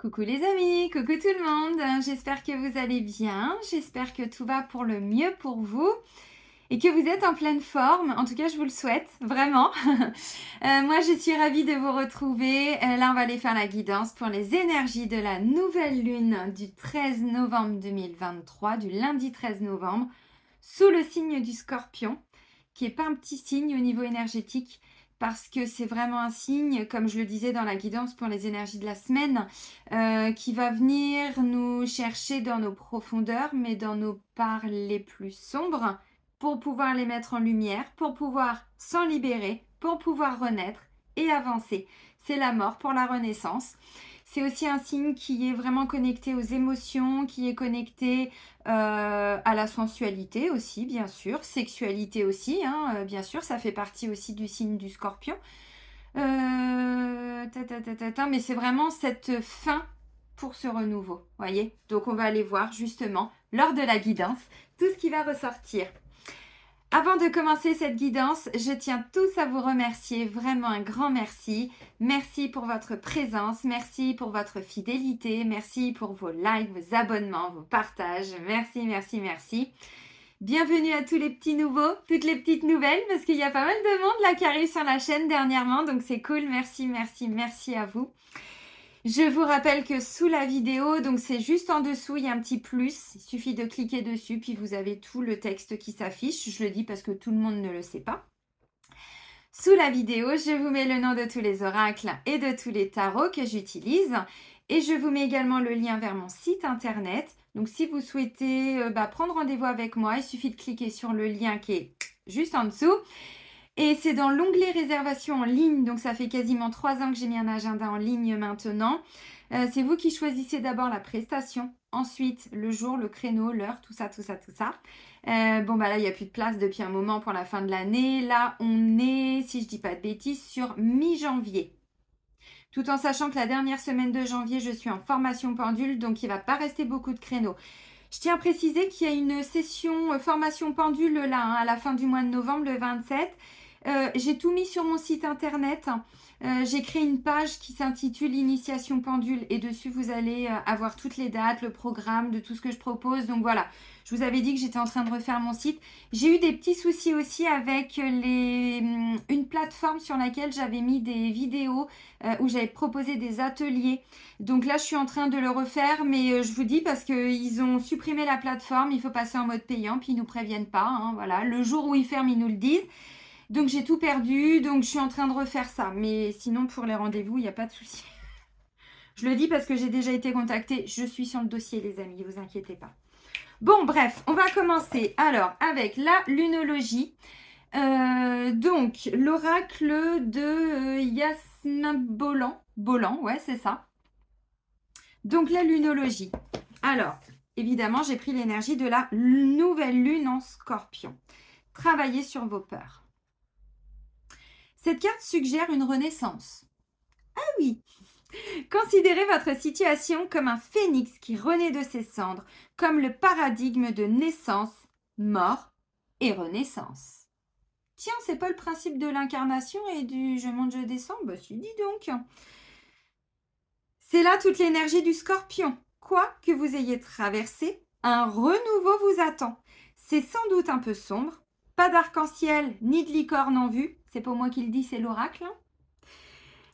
Coucou les amis, coucou tout le monde, j'espère que vous allez bien, j'espère que tout va pour le mieux pour vous et que vous êtes en pleine forme, en tout cas je vous le souhaite, vraiment. Moi je suis ravie de vous retrouver, là on va aller faire la guidance pour les énergies de la nouvelle lune du 13 novembre 2023, du lundi 13 novembre, sous le signe du Scorpion, qui n'est pas un petit signe au niveau énergétique, parce que c'est vraiment un signe, comme je le disais dans la guidance pour les énergies de la semaine, qui va venir nous chercher dans nos profondeurs, mais dans nos parts les plus sombres, pour pouvoir les mettre en lumière, pour pouvoir s'en libérer, pour pouvoir renaître et avancer. C'est la mort pour la renaissance. C'est aussi un signe qui est vraiment connecté aux émotions, qui est connecté à la sensualité aussi, bien sûr, sexualité aussi, hein, bien sûr, ça fait partie aussi du signe du Scorpion. Mais c'est vraiment cette fin pour ce renouveau, voyez. Donc on va aller voir justement lors de la guidance tout ce qui va ressortir. Avant de commencer cette guidance, je tiens tous à vous remercier, vraiment un grand merci. Merci pour votre présence, merci pour votre fidélité, merci pour vos likes, vos abonnements, vos partages. Merci, merci, merci. Bienvenue à tous les petits nouveaux, toutes les petites nouvelles, parce qu'il y a pas mal de monde là qui arrive sur la chaîne dernièrement, donc c'est cool. Merci, merci, merci à vous. Je vous rappelle que sous la vidéo, donc c'est juste en dessous, il y a un petit plus. Il suffit de cliquer dessus, puis vous avez tout le texte qui s'affiche. Je le dis parce que tout le monde ne le sait pas. Sous la vidéo, je vous mets le nom de tous les oracles et de tous les tarots que j'utilise. Et je vous mets également le lien vers mon site internet. Donc si vous souhaitez prendre rendez-vous avec moi, il suffit de cliquer sur le lien qui est juste en dessous. Et c'est dans l'onglet réservation en ligne, donc ça fait quasiment 3 ans que j'ai mis un agenda en ligne maintenant. C'est vous qui choisissez d'abord la prestation, ensuite le jour, le créneau, l'heure, tout ça, tout ça, tout ça. Là, il n'y a plus de place depuis un moment pour la fin de l'année. Là, on est, si je dis pas de bêtises, sur mi-janvier. Tout en sachant que la dernière semaine de janvier, je suis en formation pendule, donc il ne va pas rester beaucoup de créneaux. Je tiens à préciser qu'il y a une session formation pendule là, à la fin du mois de novembre, le 27. J'ai tout mis sur mon site internet. J'ai créé une page qui s'intitule Initiation pendule et dessus vous allez avoir toutes les dates, le programme de tout ce que je propose. Donc voilà, je vous avais dit que j'étais en train de refaire mon site. J'ai eu des petits soucis aussi avec une plateforme sur laquelle j'avais mis des vidéos où j'avais proposé des ateliers. Donc là, je suis en train de le refaire, mais je vous dis parce qu'ils ont supprimé la plateforme, il faut passer en mode payant, puis ils ne nous préviennent pas. Hein, voilà, le jour où ils ferment, ils nous le disent. Donc j'ai tout perdu, donc je suis en train de refaire ça. Mais sinon pour les rendez-vous, il n'y a pas de souci. Je le dis parce que j'ai déjà été contactée. Je suis sur le dossier les amis, ne vous inquiétez pas. Bon bref, on va commencer alors avec la lunologie. Donc l'oracle de Yasmin Bolan, ouais c'est ça. Donc la lunologie. Alors, évidemment, j'ai pris l'énergie de la nouvelle lune en Scorpion. Travaillez sur vos peurs. Cette carte suggère une renaissance. Ah oui! Considérez votre situation comme un phénix qui renaît de ses cendres, comme le paradigme de naissance, mort et renaissance. Tiens, c'est pas le principe de l'incarnation et du je monte, je descends? Bah si, dis donc. C'est là toute l'énergie du Scorpion. Quoi que vous ayez traversé, un renouveau vous attend. C'est sans doute un peu sombre, pas d'arc-en-ciel ni de licorne en vue, c'est pas moi qui le dis, c'est l'oracle.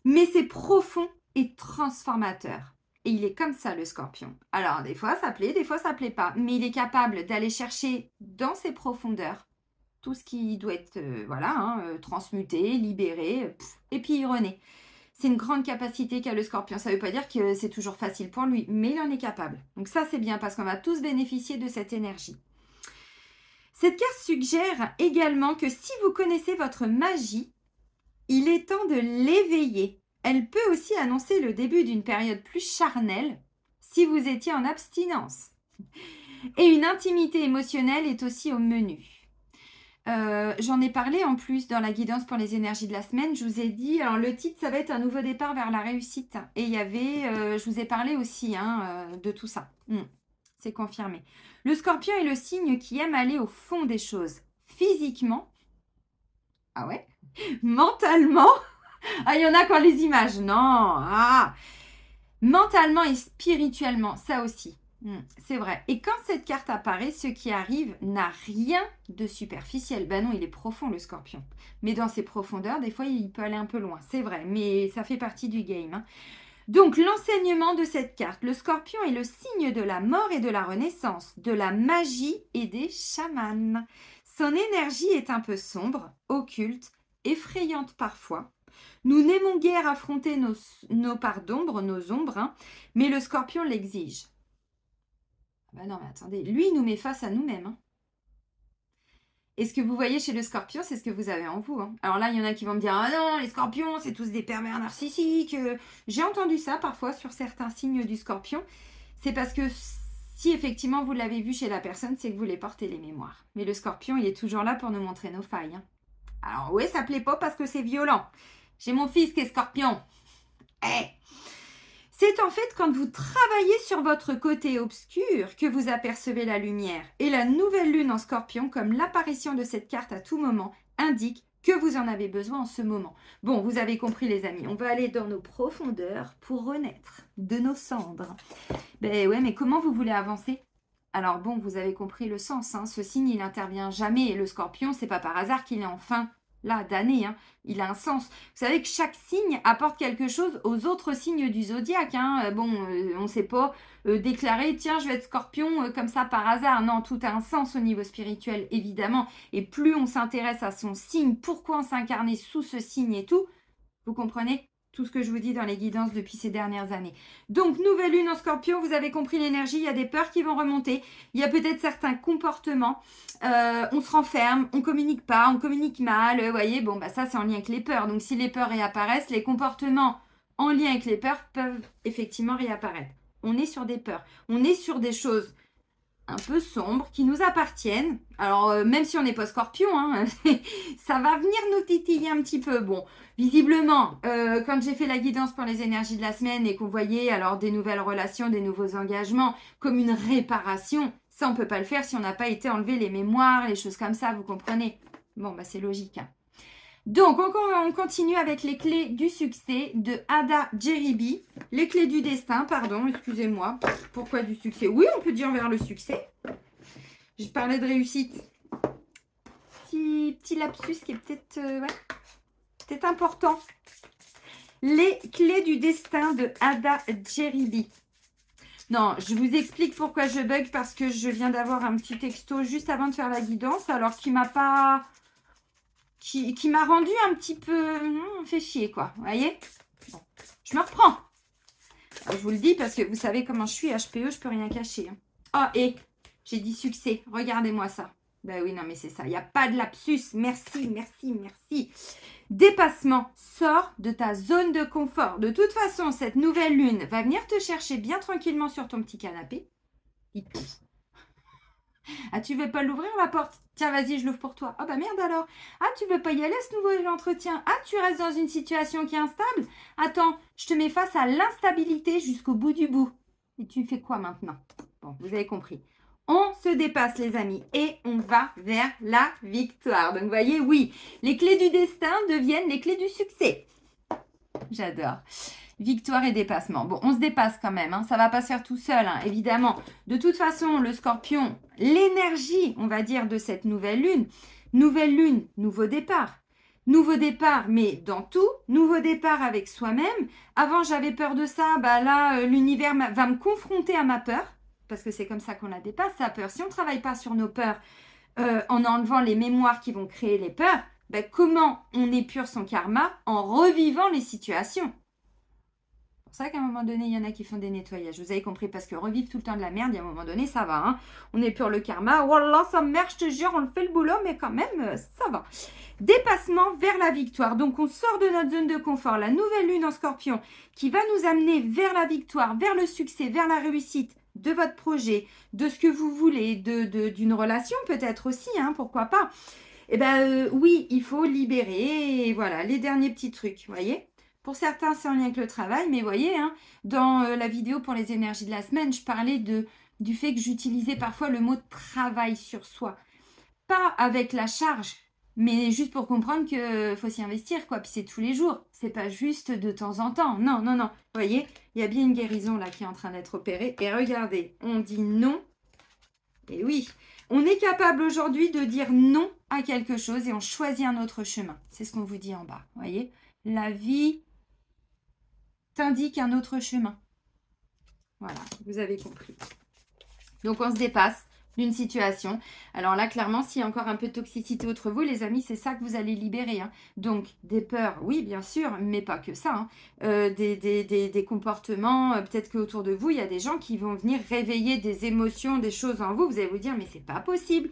Mais c'est profond et transformateur. Et il est comme ça, le Scorpion. Alors, des fois, ça plaît, des fois, ça plaît pas. Mais il est capable d'aller chercher dans ses profondeurs tout ce qui doit être transmuté, libéré, et puis il renaît. C'est une grande capacité qu'a le Scorpion. Ça ne veut pas dire que c'est toujours facile pour lui, mais il en est capable. Donc ça, c'est bien parce qu'on va tous bénéficier de cette énergie. Cette carte suggère également que si vous connaissez votre magie, il est temps de l'éveiller. Elle peut aussi annoncer le début d'une période plus charnelle si vous étiez en abstinence. Et une intimité émotionnelle est aussi au menu. J'en ai parlé en plus dans la guidance pour les énergies de la semaine. Je vous ai dit, alors le titre, ça va être un nouveau départ vers la réussite. Et il y avait, je vous ai parlé aussi de tout ça. C'est confirmé. Le Scorpion est le signe qui aime aller au fond des choses. Physiquement. Ah ouais. Mentalement. Ah, il y en a qui ont les images. Non. Ah. Mentalement et spirituellement, ça aussi. C'est vrai. Et quand cette carte apparaît, ce qui arrive n'a rien de superficiel. Ben non, il est profond le scorpion. Mais dans ses profondeurs, des fois, il peut aller un peu loin. C'est vrai, mais ça fait partie du game. Hein. Donc, l'enseignement de cette carte. Le scorpion est le signe de la mort et de la renaissance, de la magie et des chamans. Son énergie est un peu sombre, occulte, effrayante parfois. Nous n'aimons guère affronter nos parts d'ombre, nos ombres, hein, mais le scorpion l'exige. Ben non, mais attendez, lui, il nous met face à nous-mêmes. Hein. Et ce que vous voyez chez le scorpion, c'est ce que vous avez en vous. Hein. Alors là, il y en a qui vont me dire « Ah non, les scorpions, c'est tous des pervers narcissiques. » J'ai entendu ça parfois sur certains signes du scorpion. C'est parce que si effectivement vous l'avez vu chez la personne, c'est que vous les portez les mémoires. Mais le scorpion, il est toujours là pour nous montrer nos failles. Hein. Alors oui, ça plaît pas parce que c'est violent. J'ai mon fils qui est scorpion. Hey. C'est en fait quand vous travaillez sur votre côté obscur que vous apercevez la lumière. Et la nouvelle lune en scorpion, comme l'apparition de cette carte à tout moment, indique que vous en avez besoin en ce moment. Bon, vous avez compris les amis, on va aller dans nos profondeurs pour renaître de nos cendres. Ben ouais, mais comment vous voulez avancer ? Alors bon, vous avez compris le sens, hein. Ce signe, il n'intervient jamais. Et le scorpion, c'est pas par hasard qu'il est enfin là, d'année, hein. Il a un sens. Vous savez que chaque signe apporte quelque chose aux autres signes du zodiaque. Hein. On ne sait pas déclarer, tiens, je vais être scorpion comme ça par hasard. Non, tout a un sens au niveau spirituel, évidemment. Et plus on s'intéresse à son signe, pourquoi on s'incarne sous ce signe et tout, vous comprenez ? Tout ce que je vous dis dans les guidances depuis ces dernières années. Donc, nouvelle lune en scorpion, vous avez compris l'énergie, il y a des peurs qui vont remonter, il y a peut-être certains comportements, on se renferme, on communique pas, on communique mal, vous voyez, bon, bah ça c'est en lien avec les peurs. Donc, si les peurs réapparaissent, les comportements en lien avec les peurs peuvent effectivement réapparaître. On est sur des peurs, on est sur des choses un peu sombres qui nous appartiennent. Alors, même si on n'est pas scorpion, hein, ça va venir nous titiller un petit peu. Bon, visiblement, quand j'ai fait la guidance pour les énergies de la semaine et qu'on voyait alors des nouvelles relations, des nouveaux engagements comme une réparation, ça, on ne peut pas le faire si on n'a pas été enlever les mémoires, les choses comme ça, vous comprenez ? Bon, bah c'est logique. Hein. Donc, on continue avec les clés du succès de Ada Jeribi. Les clés du destin, pardon, excusez-moi. Pourquoi du succès ? Oui, on peut dire vers le succès. Je parlais de réussite. Petit lapsus qui est peut-être peut-être important. Les clés du destin de Ada Jeribi. Non, je vous explique pourquoi je bug, parce que je viens d'avoir un petit texto juste avant de faire la guidance, alors qu'il m'a pas... Qui m'a rendu un petit peu fait chier, quoi. Vous voyez ? Bon, je me reprends. Alors, je vous le dis parce que vous savez comment je suis, HPE, je peux rien cacher. Hein. Oh, et j'ai dit succès. Regardez-moi ça. Ben oui, non, mais c'est ça. Il n'y a pas de lapsus. Merci, merci, merci. Dépassement. Sors de ta zone de confort. De toute façon, cette nouvelle lune va venir te chercher bien tranquillement sur ton petit canapé. Ah, tu veux pas l'ouvrir la porte ? Tiens, vas-y, je l'ouvre pour toi. Ah bah merde alors. Ah, tu veux pas y aller ce nouveau entretien ? Ah, tu restes dans une situation qui est instable ? Attends, je te mets face à l'instabilité jusqu'au bout du bout. Et tu fais quoi maintenant ? Bon, vous avez compris. On se dépasse les amis et on va vers la victoire. Donc vous voyez, oui, les clés du destin deviennent les clés du succès. J'adore. Victoire et dépassement. Bon, on se dépasse quand même. Hein. Ça ne va pas se faire tout seul, hein, évidemment. De toute façon, le scorpion, l'énergie, on va dire, de cette nouvelle lune, nouveau départ. Nouveau départ, mais dans tout. Nouveau départ avec soi-même. Avant, j'avais peur de ça. Bah là, l'univers va me confronter à ma peur. Parce que c'est comme ça qu'on la dépasse, sa peur. Si on ne travaille pas sur nos peurs, en enlevant les mémoires qui vont créer les peurs, bah, comment on épure son karma en revivant les situations ? C'est pour ça qu'à un moment donné, il y en a qui font des nettoyages. Vous avez compris, parce que revivre tout le temps de la merde, il y a un moment donné, ça va. Hein. On épure le karma. Wallah, ça merde, je te jure, on le fait le boulot, mais quand même, ça va. Dépassement vers la victoire. Donc, on sort de notre zone de confort. La nouvelle lune en scorpion qui va nous amener vers la victoire, vers le succès, vers la réussite de votre projet, de ce que vous voulez, d'une relation peut-être aussi, hein, pourquoi pas. Eh bien, oui, il faut libérer, voilà, les derniers petits trucs, vous voyez. Pour certains, c'est en lien avec le travail, mais vous voyez, hein, dans la vidéo pour les énergies de la semaine, je parlais du fait que j'utilisais parfois le mot travail sur soi. Pas avec la charge Mais juste pour comprendre qu'il faut s'y investir, quoi. Puis c'est tous les jours. C'est pas juste de temps en temps. Non, non, non. Vous voyez, il y a bien une guérison là qui est en train d'être opérée. Et regardez, on dit non. Et oui, on est capable aujourd'hui de dire non à quelque chose et on choisit un autre chemin. C'est ce qu'on vous dit en bas. Vous voyez, la vie t'indique un autre chemin. Voilà, vous avez compris. Donc, on se dépasse d'une situation. Alors là, clairement, s'il y a encore un peu de toxicité entre vous, les amis, c'est ça que vous allez libérer. Hein. Donc, des peurs, oui, bien sûr, mais pas que ça. Hein. Des comportements, peut-être qu'autour de vous, il y a des gens qui vont venir réveiller des émotions, des choses en vous. Vous allez vous dire, mais c'est pas possible.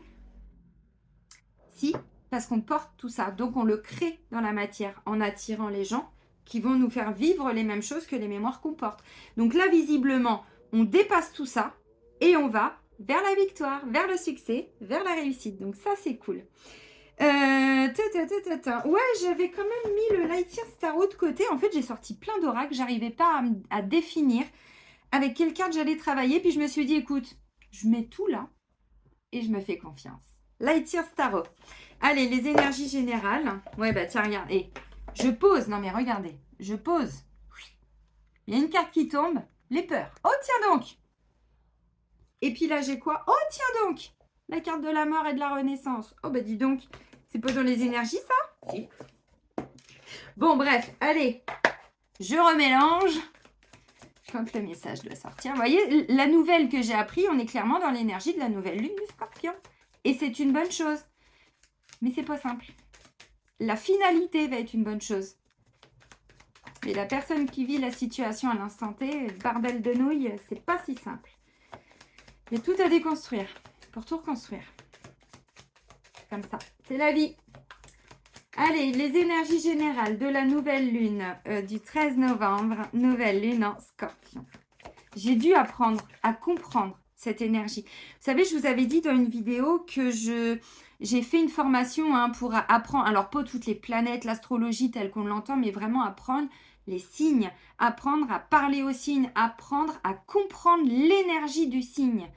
Si, parce qu'on porte tout ça. Donc, on le crée dans la matière en attirant les gens qui vont nous faire vivre les mêmes choses que les mémoires qu'on porte. Donc là, visiblement, on dépasse tout ça et on va vers la victoire, vers le succès, vers la réussite. Donc ça, c'est cool. Ouais, j'avais quand même mis le Lightyear Starro de côté. En fait, j'ai sorti plein d'oracles. J'arrivais pas à définir avec quelle carte j'allais travailler. Puis je me suis dit, écoute, je mets tout là et je me fais confiance. Lightyear Starro. Allez, les énergies générales. Ouais, bah tiens, regarde. Et je pose. Non, mais regardez. Je pose. Il y a une carte qui tombe. Les peurs. Oh, tiens donc. Et puis là, j'ai quoi? Oh, tiens donc. La carte de la mort et de la renaissance. Oh, bah dis donc. C'est pas dans les énergies, ça? Si. Bon, bref. Allez. Je remélange. Quand le message doit sortir. Vous voyez, la nouvelle que j'ai appris, on est clairement dans l'énergie de la nouvelle lune du Scorpion. Et c'est une bonne chose. Mais c'est pas simple. La finalité va être une bonne chose. Mais la personne qui vit la situation à l'instant T, barbel de nouilles, c'est pas si simple. Il y a tout à déconstruire pour tout reconstruire. Comme ça. C'est la vie. Allez, les énergies générales de la nouvelle lune du 13 novembre. Nouvelle lune en Scorpion. J'ai dû apprendre à comprendre cette énergie. Vous savez, je vous avais dit dans une vidéo que j'ai fait une formation pour apprendre, alors pas toutes les planètes, l'astrologie telle qu'on l'entend, mais vraiment apprendre les signes, apprendre à parler aux signes, apprendre à comprendre l'énergie du signe.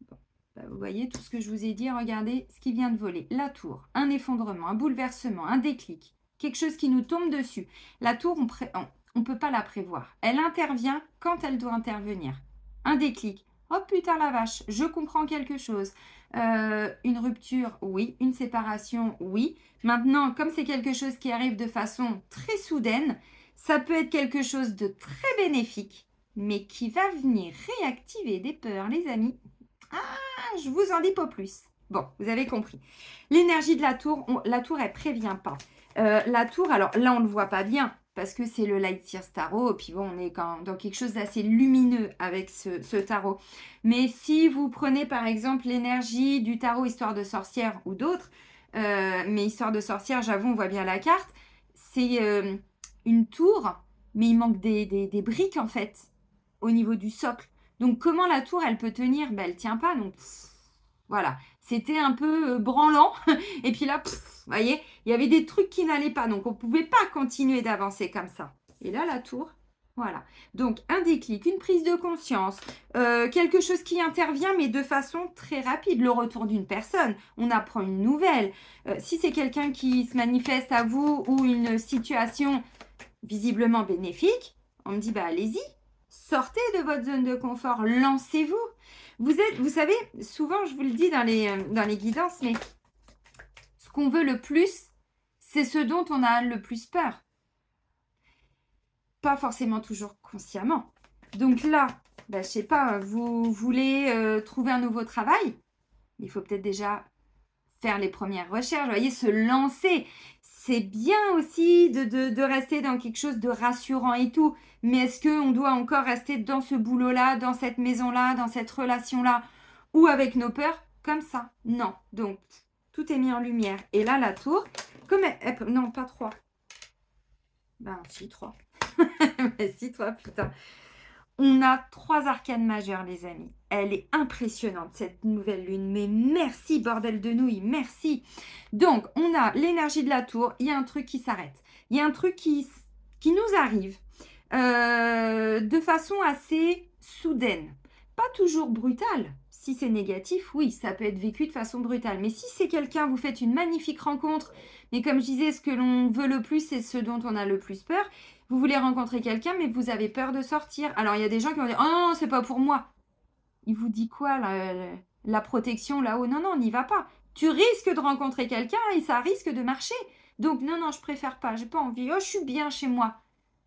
Bon, bah vous voyez tout ce que je vous ai dit, regardez ce qui vient de voler. La tour, un effondrement, un bouleversement, un déclic, quelque chose qui nous tombe dessus. La tour, on ne peut pas la prévoir. Elle intervient quand elle doit intervenir. Un déclic. Oh putain la vache, je comprends quelque chose. Une rupture, oui. Une séparation, oui. Maintenant, comme c'est quelque chose qui arrive de façon très soudaine, ça peut être quelque chose de très bénéfique, mais qui va venir réactiver des peurs, les amis. Ah, je vous en dis pas plus. Bon, vous avez compris. L'énergie de la tour, elle prévient pas. La tour, alors là, on ne le voit pas bien, parce que c'est le Lightyear Tarot, et puis bon, on est dans quelque chose d'assez lumineux avec ce tarot. Mais si vous prenez par exemple l'énergie du tarot Histoire de sorcière ou d'autres, mais Histoire de sorcière, j'avoue, on voit bien la carte, c'est une tour, mais il manque des briques en fait, au niveau du socle. Donc comment la tour, elle peut tenir? Ben, elle tient pas, donc voilà. C'était un peu branlant, et puis là, vous voyez, il y avait des trucs qui n'allaient pas, donc on ne pouvait pas continuer d'avancer comme ça. Et là, la tour, voilà. Donc, un déclic, une prise de conscience, quelque chose qui intervient, mais de façon très rapide, le retour d'une personne, on apprend une nouvelle. Si c'est quelqu'un qui se manifeste à vous ou une situation visiblement bénéfique, on me dit, bah allez-y, sortez de votre zone de confort, lancez-vous. Vous savez, souvent, je vous le dis dans les guidances, mais ce qu'on veut le plus, c'est ce dont on a le plus peur. Pas forcément toujours consciemment. Donc là, je sais pas, vous voulez trouver un nouveau travail, il faut peut-être déjà faire les premières recherches, vous voyez, se lancer. C'est bien aussi de rester dans quelque chose de rassurant et tout, mais est-ce qu'on doit encore rester dans ce boulot-là, dans cette maison-là, dans cette relation-là, ou avec nos peurs, comme ça? Non. Donc, tout est mis en lumière. Et là, la tour, non, pas 3. Ben, si, 3. Si, 3, putain. On a 3 arcanes majeures, les amis. Elle est impressionnante, cette nouvelle lune. Mais merci, bordel de nouilles, merci. Donc, on a l'énergie de la tour. Il y a un truc qui s'arrête. Il y a un truc qui nous arrive de façon assez soudaine. Pas toujours brutale. Si c'est négatif, oui, ça peut être vécu de façon brutale. Mais si c'est quelqu'un, vous faites une magnifique rencontre, mais comme je disais, ce que l'on veut le plus, c'est ce dont on a le plus peur. Vous voulez rencontrer quelqu'un, mais vous avez peur de sortir. Alors, il y a des gens qui vont dire « Oh non, c'est pas pour moi ». Il vous dit quoi, la protection là-haut? Non, non, n'y va pas. Tu risques de rencontrer quelqu'un et ça risque de marcher. Donc, non, non, je préfère pas, j'ai pas envie. Oh, je suis bien chez moi.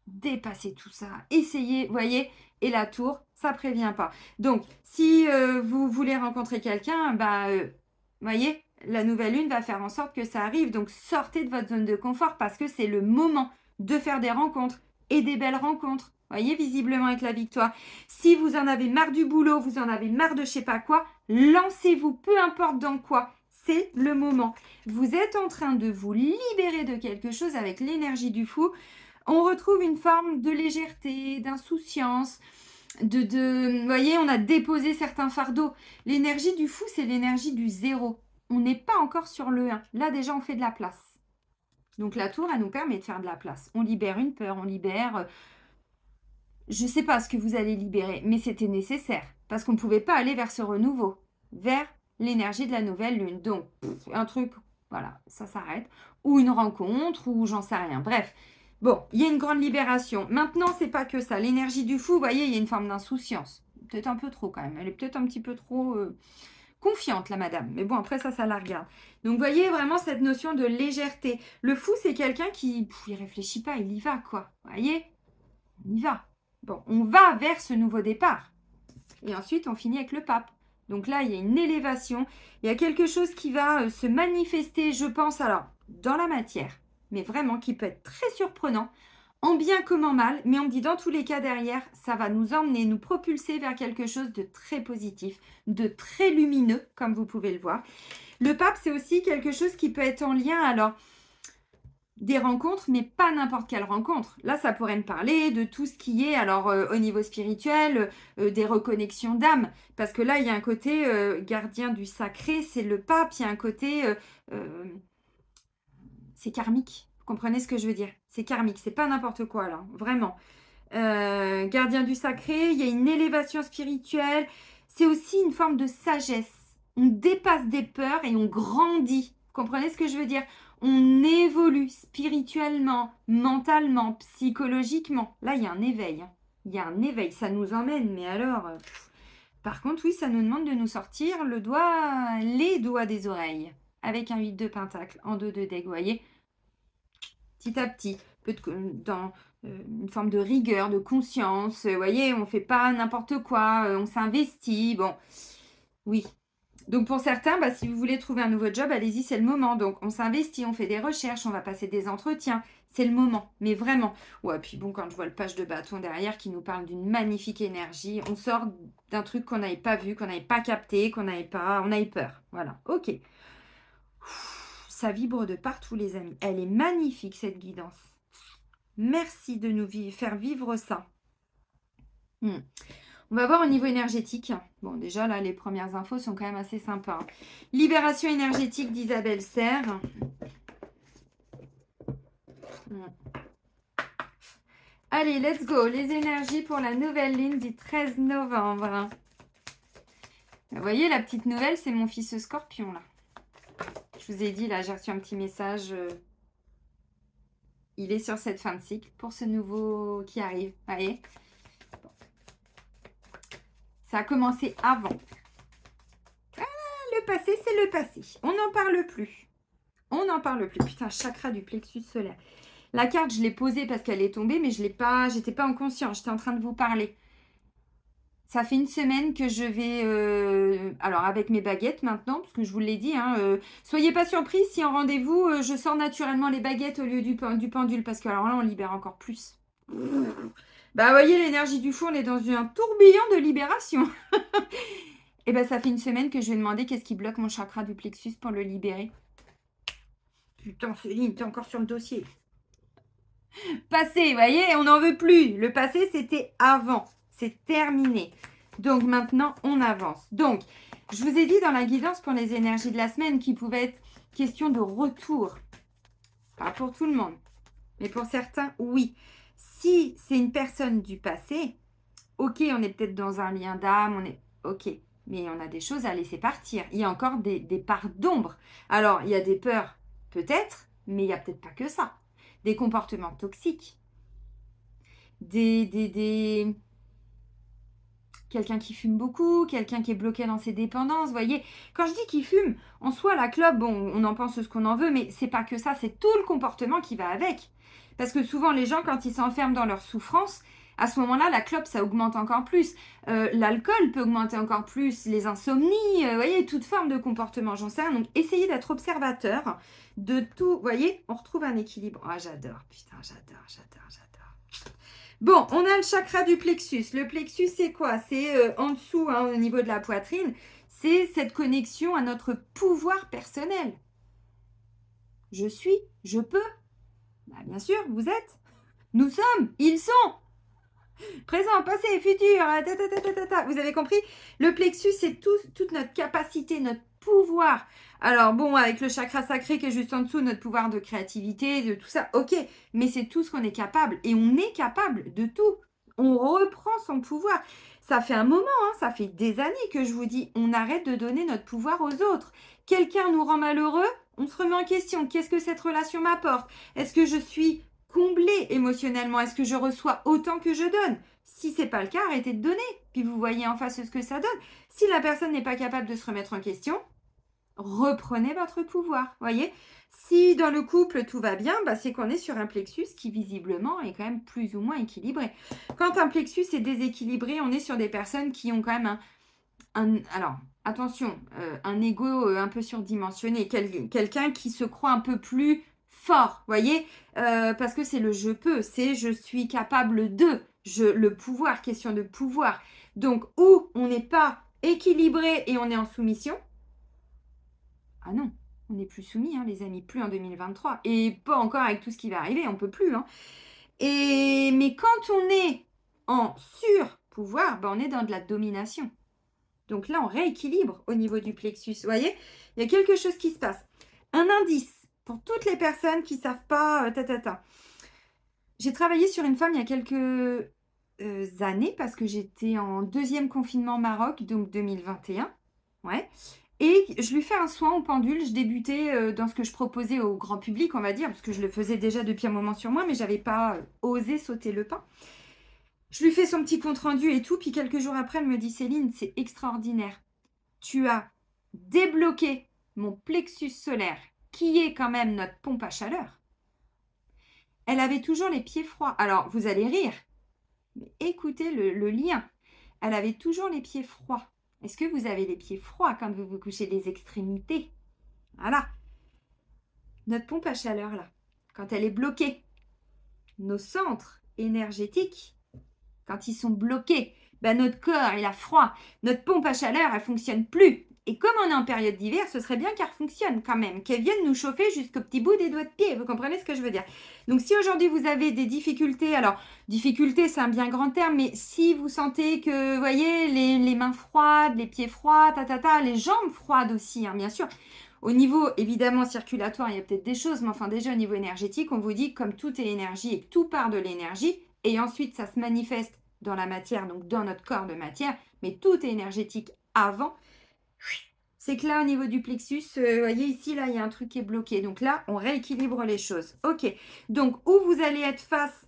Dépassez tout ça. Essayez, voyez. Et la tour, ça prévient pas. Donc, si vous voulez rencontrer quelqu'un, voyez, la nouvelle lune va faire en sorte que ça arrive. Donc, sortez de votre zone de confort parce que c'est le moment de faire des rencontres et des belles rencontres. Voyez, visiblement avec la victoire. Si vous en avez marre du boulot, vous en avez marre de je sais pas quoi, lancez-vous, peu importe dans quoi. C'est le moment. Vous êtes en train de vous libérer de quelque chose avec l'énergie du fou. On retrouve une forme de légèreté, d'insouciance, vous voyez, on a déposé certains fardeaux. L'énergie du fou, c'est l'énergie du zéro. On n'est pas encore sur le 1. Là, déjà, on fait de la place. Donc, la tour, elle nous permet de faire de la place. On libère une peur, on libère... je ne sais pas ce que vous allez libérer, mais c'était nécessaire. Parce qu'on ne pouvait pas aller vers ce renouveau, vers l'énergie de la nouvelle lune. Donc, un truc, voilà, ça s'arrête. Ou une rencontre, ou j'en sais rien. Bref. Bon, il y a une grande libération. Maintenant, c'est pas que ça. L'énergie du fou, vous voyez, il y a une forme d'insouciance. Peut-être un peu trop quand même. Elle est peut-être un petit peu trop confiante, la madame. Mais bon, après ça la regarde. Donc, vous voyez vraiment cette notion de légèreté. Le fou, c'est quelqu'un qui, il réfléchit pas, il y va, quoi. Vous voyez? On y va. Bon, on va vers ce nouveau départ. Et ensuite, on finit avec le pape. Donc là, il y a une élévation. Il y a quelque chose qui va se manifester, je pense, alors, dans la matière, mais vraiment qui peut être très surprenant, en bien comme en mal, mais on me dit dans tous les cas derrière, ça va nous emmener, nous propulser vers quelque chose de très positif, de très lumineux, comme vous pouvez le voir. Le pape, c'est aussi quelque chose qui peut être en lien, alors, des rencontres, mais pas n'importe quelle rencontre. Là, ça pourrait me parler de tout ce qui est, alors au niveau spirituel, des reconnexions d'âme. Parce que là, il y a un côté gardien du sacré, c'est le pape, il y a un côté... c'est karmique. Vous comprenez ce que je veux dire? C'est karmique, c'est pas n'importe quoi là, vraiment. Gardien du sacré, il y a une élévation spirituelle. C'est aussi une forme de sagesse. On dépasse des peurs et on grandit. Vous comprenez ce que je veux dire? On évolue spirituellement, mentalement, psychologiquement. Là, il y a un éveil. Il y a un éveil. Ça nous emmène. Mais alors, par contre, oui, ça nous demande de nous sortir les doigts des oreilles. Avec un 8 de pentacle en 2 de deg, vous voyez? Petit à petit. Dans une forme de rigueur, de conscience. Vous voyez, on ne fait pas n'importe quoi. On s'investit. Bon, oui. Donc pour certains, si vous voulez trouver un nouveau job, allez-y, c'est le moment. Donc on s'investit, on fait des recherches, on va passer des entretiens. C'est le moment, mais vraiment. Ouais, puis bon, quand je vois le page de bâton derrière qui nous parle d'une magnifique énergie, on sort d'un truc qu'on n'avait pas vu, qu'on n'avait pas capté, on a eu peur. Voilà, ok. Ça vibre de partout, les amis. Elle est magnifique, cette guidance. Merci de nous faire vivre ça. On va voir au niveau énergétique. Bon, déjà, là, les premières infos sont quand même assez sympas. Libération énergétique d'Isabelle Serre. Allez, let's go. Les énergies pour la nouvelle lune du 13 novembre. Vous voyez, la petite nouvelle, c'est mon fils Scorpion, là. Je vous ai dit, là, j'ai reçu un petit message. Il est sur cette fin de cycle pour ce nouveau qui arrive. Vous voyez? Ça a commencé avant. Ah, le passé, c'est le passé. On n'en parle plus. On n'en parle plus. Putain, chakra du plexus solaire. La carte, je l'ai posée parce qu'elle est tombée, mais je l'ai pas. J'étais pas en conscience. J'étais en train de vous parler. Ça fait une semaine que je vais... alors, avec mes baguettes maintenant, parce que je vous l'ai dit. Soyez pas surpris si en rendez-vous, je sors naturellement les baguettes au lieu du pendule. Parce que alors là, on libère encore plus. Vous voyez, l'énergie du fou, on est dans un tourbillon de libération. Et ça fait une semaine que je vais demander qu'est-ce qui bloque mon chakra du plexus pour le libérer. Putain, Céline, t'es encore sur le dossier. Passé, vous voyez, on n'en veut plus. Le passé, c'était avant. C'est terminé. Donc, maintenant, on avance. Donc, je vous ai dit dans la guidance pour les énergies de la semaine qu'il pouvait être question de retour. Pas pour tout le monde. Mais pour certains, oui. Si c'est une personne du passé, ok, on est peut-être dans un lien d'âme, on est ok. mais on a des choses à laisser partir. Il y a encore des parts d'ombre. Alors, il y a des peurs, peut-être, mais il n'y a peut-être pas que ça. Des comportements toxiques. Quelqu'un qui fume beaucoup, quelqu'un qui est bloqué dans ses dépendances, vous voyez. Quand je dis qu'il fume, en soi, la clope, bon, on en pense ce qu'on en veut, mais c'est pas que ça, c'est tout le comportement qui va avec. Parce que souvent, les gens, quand ils s'enferment dans leur souffrance, à ce moment-là, la clope, ça augmente encore plus. L'alcool peut augmenter encore plus, les insomnies, vous voyez, toute forme de comportement, j'en sais rien. Donc, essayez d'être observateur de tout. Vous voyez, on retrouve un équilibre. Ah, j'adore, putain, j'adore. Bon, on a le chakra du plexus. Le plexus, c'est quoi? C'est en dessous, hein, au niveau de la poitrine. C'est cette connexion à notre pouvoir personnel. Je suis, je peux. Bah, bien sûr, vous êtes. Nous sommes, ils sont. Présent, passé, futur. Vous avez compris? Le plexus, c'est toute notre capacité, notre pouvoir. Alors bon, avec le chakra sacré qui est juste en dessous, notre pouvoir de créativité, de tout ça, ok. Mais c'est tout ce qu'on est capable. Et on est capable de tout. On reprend son pouvoir. Ça fait un moment, hein, ça fait des années que je vous dis, on arrête de donner notre pouvoir aux autres. Quelqu'un nous rend malheureux, on se remet en question. Qu'est-ce que cette relation m'apporte? Est-ce que je suis comblée émotionnellement? Est-ce que je reçois autant que je donne? Si c'est pas le cas, arrêtez de donner. Puis vous voyez en face ce que ça donne. Si la personne n'est pas capable de se remettre en question, reprenez votre pouvoir. Voyez, si dans le couple tout va bien, bah, c'est qu'on est sur un plexus qui visiblement est quand même plus ou moins équilibré. Quand un plexus est déséquilibré, on est sur des personnes qui ont quand même alors attention, un ego un peu surdimensionné, quelqu'un qui se croit un peu plus fort, voyez, parce que c'est le je peux, c'est je suis capable de, le pouvoir, question de pouvoir. Donc, où on n'est pas équilibré et on est en soumission, ah non, on n'est plus soumis, hein, les amis, plus en 2023. Et pas encore avec tout ce qui va arriver, on ne peut plus. Hein. Mais quand on est en sur-pouvoir, ben on est dans de la domination. Donc là, on rééquilibre au niveau du plexus. Vous voyez, il y a quelque chose qui se passe. Un indice pour toutes les personnes qui ne savent pas... J'ai travaillé sur une femme il y a quelques années parce que j'étais en deuxième confinement Maroc, donc 2021. Ouais. Et je lui fais un soin au pendule. Je débutais dans ce que je proposais au grand public, on va dire, parce que je le faisais déjà depuis un moment sur moi, mais je n'avais pas osé sauter le pas. Je lui fais son petit compte-rendu et tout, puis quelques jours après, elle me dit « Céline, c'est extraordinaire. Tu as débloqué mon plexus solaire, qui est quand même notre pompe à chaleur. » Elle avait toujours les pieds froids. Alors, vous allez rire, mais écoutez le lien. Elle avait toujours les pieds froids. Est-ce que vous avez les pieds froids quand vous vous couchez les extrémités? Voilà. Notre pompe à chaleur, là, quand elle est bloquée, nos centres énergétiques, quand ils sont bloqués, ben notre corps, il a froid. Notre pompe à chaleur, elle ne fonctionne plus. Et comme on est en période d'hiver, ce serait bien qu'elle fonctionne quand même, qu'elle vienne nous chauffer jusqu'au petit bout des doigts de pied. Vous comprenez ce que je veux dire? Donc, si aujourd'hui vous avez des difficultés, alors, difficulté, c'est un bien grand terme, mais si vous sentez que, vous voyez, les mains froides, les pieds froids, les jambes froides aussi, hein, bien sûr. Au niveau, évidemment, circulatoire, il y a peut-être des choses, mais enfin, déjà, au niveau énergétique, on vous dit que comme tout est énergie et que tout part de l'énergie, et ensuite, ça se manifeste dans la matière, donc dans notre corps de matière, mais tout est énergétique avant. C'est que là, au niveau du plexus, vous voyez ici, là, il y a un truc qui est bloqué. Donc là, on rééquilibre les choses. Ok, donc où vous allez être face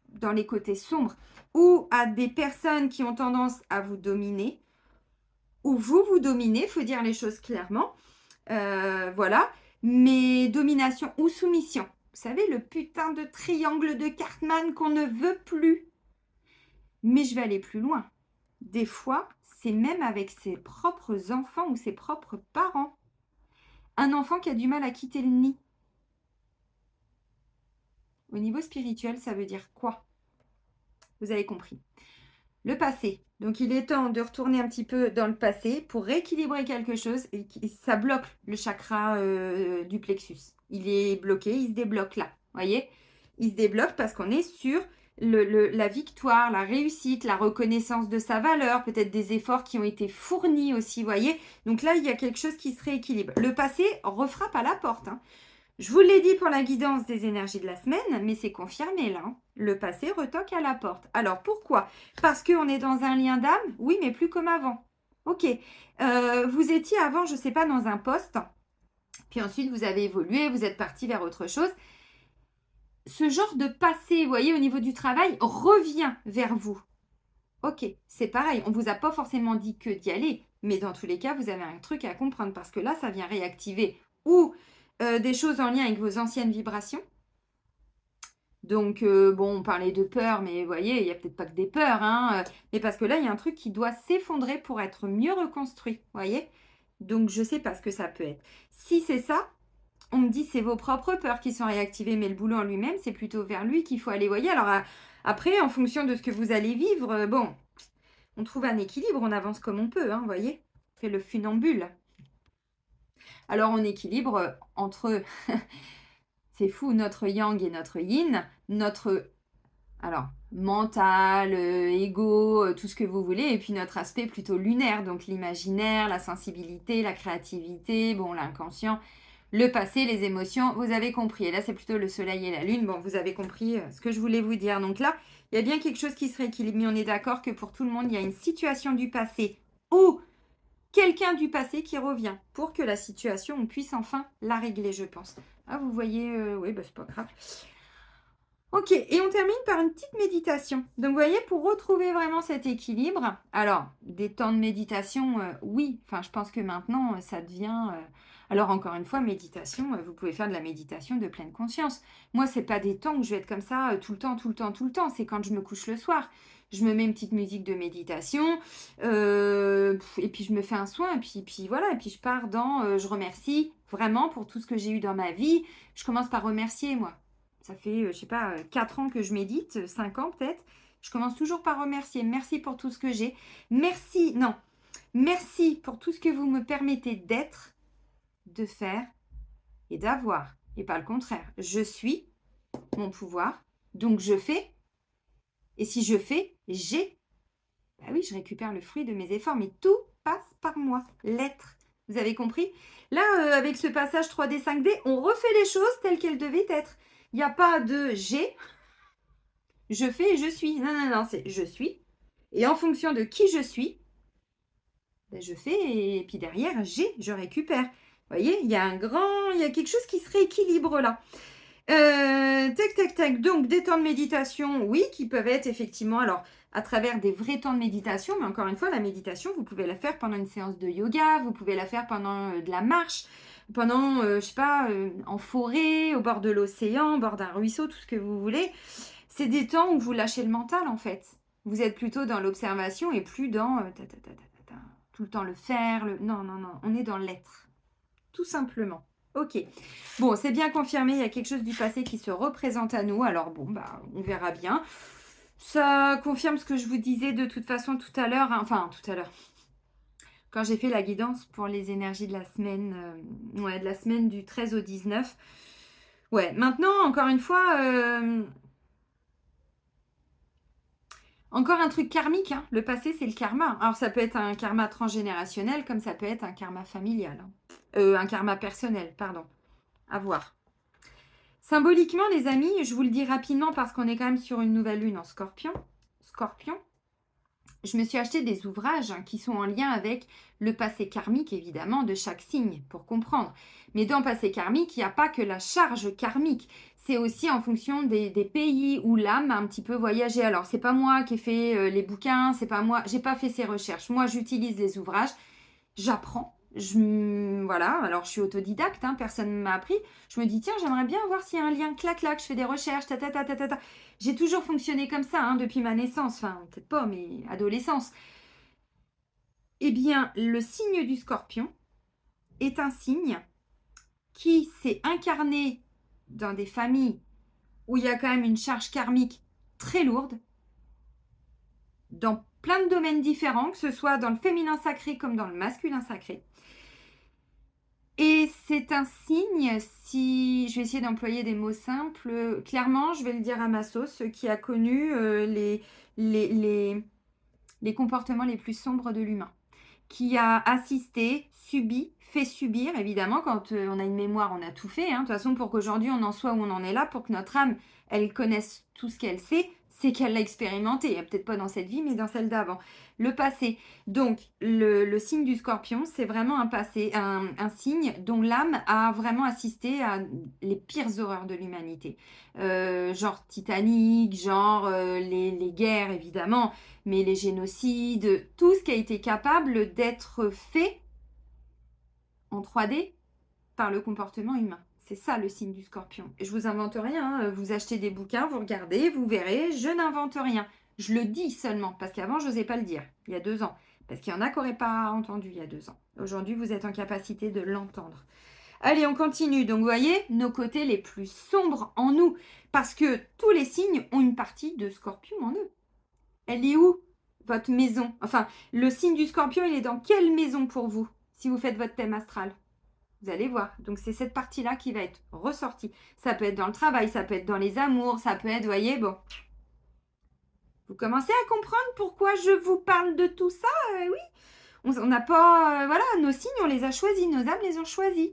dans les côtés sombres, ou à des personnes qui ont tendance à vous dominer, ou vous dominez, il faut dire les choses clairement. Voilà, mais domination ou soumission. Vous savez, le putain de triangle de Cartman qu'on ne veut plus. Mais je vais aller plus loin. Des fois, c'est même avec ses propres enfants ou ses propres parents. Un enfant qui a du mal à quitter le nid. Au niveau spirituel, ça veut dire quoi? Vous avez compris. Le passé. Donc, il est temps de retourner un petit peu dans le passé pour rééquilibrer quelque chose. Et ça bloque le chakra du plexus. Il est bloqué, il se débloque là. Vous voyez? Il se débloque parce qu'on est sur la victoire, la réussite, la reconnaissance de sa valeur, peut-être des efforts qui ont été fournis aussi, vous voyez. Donc là, il y a quelque chose qui se rééquilibre. Le passé refrappe à la porte. Hein. Je vous l'ai dit pour la guidance des énergies de la semaine, mais c'est confirmé là. Hein. Le passé retoque à la porte. Alors pourquoi? Parce qu'on est dans un lien d'âme? Oui, mais plus comme avant. Ok. Vous étiez avant, je ne sais pas, dans un poste, puis ensuite vous avez évolué, vous êtes parti vers autre chose. Ce genre de passé, vous voyez, au niveau du travail, revient vers vous. Ok, c'est pareil, on ne vous a pas forcément dit que d'y aller, mais dans tous les cas, vous avez un truc à comprendre parce que là, ça vient réactiver ou des choses en lien avec vos anciennes vibrations. Donc, bon, on parlait de peur, mais vous voyez, il n'y a peut-être pas que des peurs, hein, mais parce que là, il y a un truc qui doit s'effondrer pour être mieux reconstruit, vous voyez. Donc, je ne sais pas ce que ça peut être. Si c'est ça, on me dit c'est vos propres peurs qui sont réactivées, mais le boulot en lui-même, c'est plutôt vers lui qu'il faut aller, voyez. Alors, après, en fonction de ce que vous allez vivre, bon, on trouve un équilibre, on avance comme on peut, hein, vous voyez. On fait le funambule. Alors, on équilibre entre... C'est fou, notre yang et notre yin, notre alors mental, ego, tout ce que vous voulez, et puis notre aspect plutôt lunaire, donc l'imaginaire, la sensibilité, la créativité, bon, l'inconscient, le passé, les émotions, vous avez compris. Et là, c'est plutôt le soleil et la lune. Bon, vous avez compris ce que je voulais vous dire. Donc là, il y a bien quelque chose qui se rééquilibre, mais on est d'accord que pour tout le monde, il y a une situation du passé ou quelqu'un du passé qui revient pour que la situation, on puisse enfin la régler, je pense. Ah, vous voyez, oui, bah, c'est pas grave. Ok, et on termine par une petite méditation. Donc, vous voyez, pour retrouver vraiment cet équilibre, alors, des temps de méditation, oui, enfin, je pense que maintenant, ça devient... Alors, encore une fois, méditation, vous pouvez faire de la méditation de pleine conscience. Moi, c'est pas des temps où je vais être comme ça tout le temps, tout le temps, tout le temps. C'est quand je me couche le soir. Je me mets une petite musique de méditation, et puis je me fais un soin, et puis voilà, et puis je pars dans... je remercie vraiment pour tout ce que j'ai eu dans ma vie. Je commence par remercier, moi. Ça fait, je sais pas, 4 ans que je médite, 5 ans peut-être. Je commence toujours par remercier. Merci pour tout ce que j'ai. Merci, non. Merci pour tout ce que vous me permettez d'être, de faire et d'avoir. Et pas le contraire. Je suis mon pouvoir, donc je fais. Et si je fais, j'ai. Bah oui, je récupère le fruit de mes efforts, mais tout passe par moi. L'être. Vous avez compris? Là, avec ce passage 3D, 5D, on refait les choses telles qu'elles devaient être. Il n'y a pas de j'ai, je fais et je suis. Non, non, non, c'est je suis. Et en fonction de qui je suis, ben, je fais et puis derrière, je récupère. Vous voyez, il y a il y a quelque chose qui se rééquilibre là. Tac, tac, tac. Donc, des temps de méditation, oui, qui peuvent être effectivement, alors, à travers des vrais temps de méditation, mais encore une fois, la méditation, vous pouvez la faire pendant une séance de yoga, vous pouvez la faire pendant de la marche, pendant, je sais pas, en forêt, au bord de l'océan, au bord d'un ruisseau, tout ce que vous voulez. C'est des temps où vous lâchez le mental, en fait. Vous êtes plutôt dans l'observation et plus dans tout le temps le faire. Non, non, non. On est dans l'être. Tout simplement. Ok. Bon, c'est bien confirmé. Il y a quelque chose du passé qui se représente à nous. Alors, bon, bah, on verra bien. Ça confirme ce que je vous disais de toute façon tout à l'heure. Hein. Enfin, tout à l'heure. Quand j'ai fait la guidance pour les énergies de la semaine, de la semaine du 13 au 19. Ouais, maintenant, encore une fois, encore un truc karmique, hein. Le passé, c'est le karma. Alors, ça peut être un karma transgénérationnel, comme ça peut être un karma familial. Hein. Un karma personnel, pardon. À voir. Symboliquement, les amis, je vous le dis rapidement parce qu'on est quand même sur une nouvelle lune en Scorpion. Scorpion. Je me suis acheté des ouvrages qui sont en lien avec le passé karmique, évidemment, de chaque signe, pour comprendre. Mais dans le passé karmique, il n'y a pas que la charge karmique. C'est aussi en fonction des pays où l'âme a un petit peu voyagé. Alors, c'est pas moi qui ai fait les bouquins, c'est pas moi, j'ai pas fait ces recherches. Moi, j'utilise les ouvrages, j'apprends. Voilà, alors je suis autodidacte, hein, personne ne m'a appris. Je me dis, tiens, j'aimerais bien voir s'il y a un lien, clac, clac, je fais des recherches, ta, ta, ta, ta, ta, ta. J'ai toujours fonctionné comme ça, hein, depuis ma naissance, enfin, peut-être pas, mais adolescence. Eh bien, le signe du Scorpion est un signe qui s'est incarné dans des familles où il y a quand même une charge karmique très lourde, dans plein de domaines différents, que ce soit dans le féminin sacré comme dans le masculin sacré. Et c'est un signe, si je vais essayer d'employer des mots simples, clairement, je vais le dire à ma sauce, qui a connu les comportements les plus sombres de l'humain, qui a assisté, subi, fait subir, évidemment, quand on a une mémoire, on a tout fait. Hein. De toute façon, pour qu'aujourd'hui on en soit où on en est là, pour que notre âme, elle connaisse tout ce qu'elle sait, c'est qu'elle l'a expérimenté. Peut-être pas dans cette vie, mais dans celle d'avant. Le passé. Donc, le signe du Scorpion, c'est vraiment un passé, un signe dont l'âme a vraiment assisté à les pires horreurs de l'humanité. Genre Titanic, genre les guerres, évidemment, mais les génocides, tout ce qui a été capable d'être fait en 3D par le comportement humain. C'est ça le signe du Scorpion. Et je vous invente rien, hein. Vous achetez des bouquins, vous regardez, vous verrez, je n'invente rien. Je le dis seulement, parce qu'avant, je n'osais pas le dire, il y a 2 ans. Parce qu'il y en a qui n'auraient pas entendu il y a 2 ans. Aujourd'hui, vous êtes en capacité de l'entendre. Allez, on continue. Donc, vous voyez, nos côtés les plus sombres en nous. Parce que tous les signes ont une partie de Scorpion en eux. Elle est où, votre maison? Enfin, le signe du Scorpion, il est dans quelle maison pour vous, si vous faites votre thème astral? Vous allez voir. Donc, c'est cette partie-là qui va être ressortie. Ça peut être dans le travail, ça peut être dans les amours, ça peut être, vous voyez, bon. Vous commencez à comprendre pourquoi je vous parle de tout ça? Oui. On n'a pas... voilà, nos signes, on les a choisis. Nos âmes les ont choisis.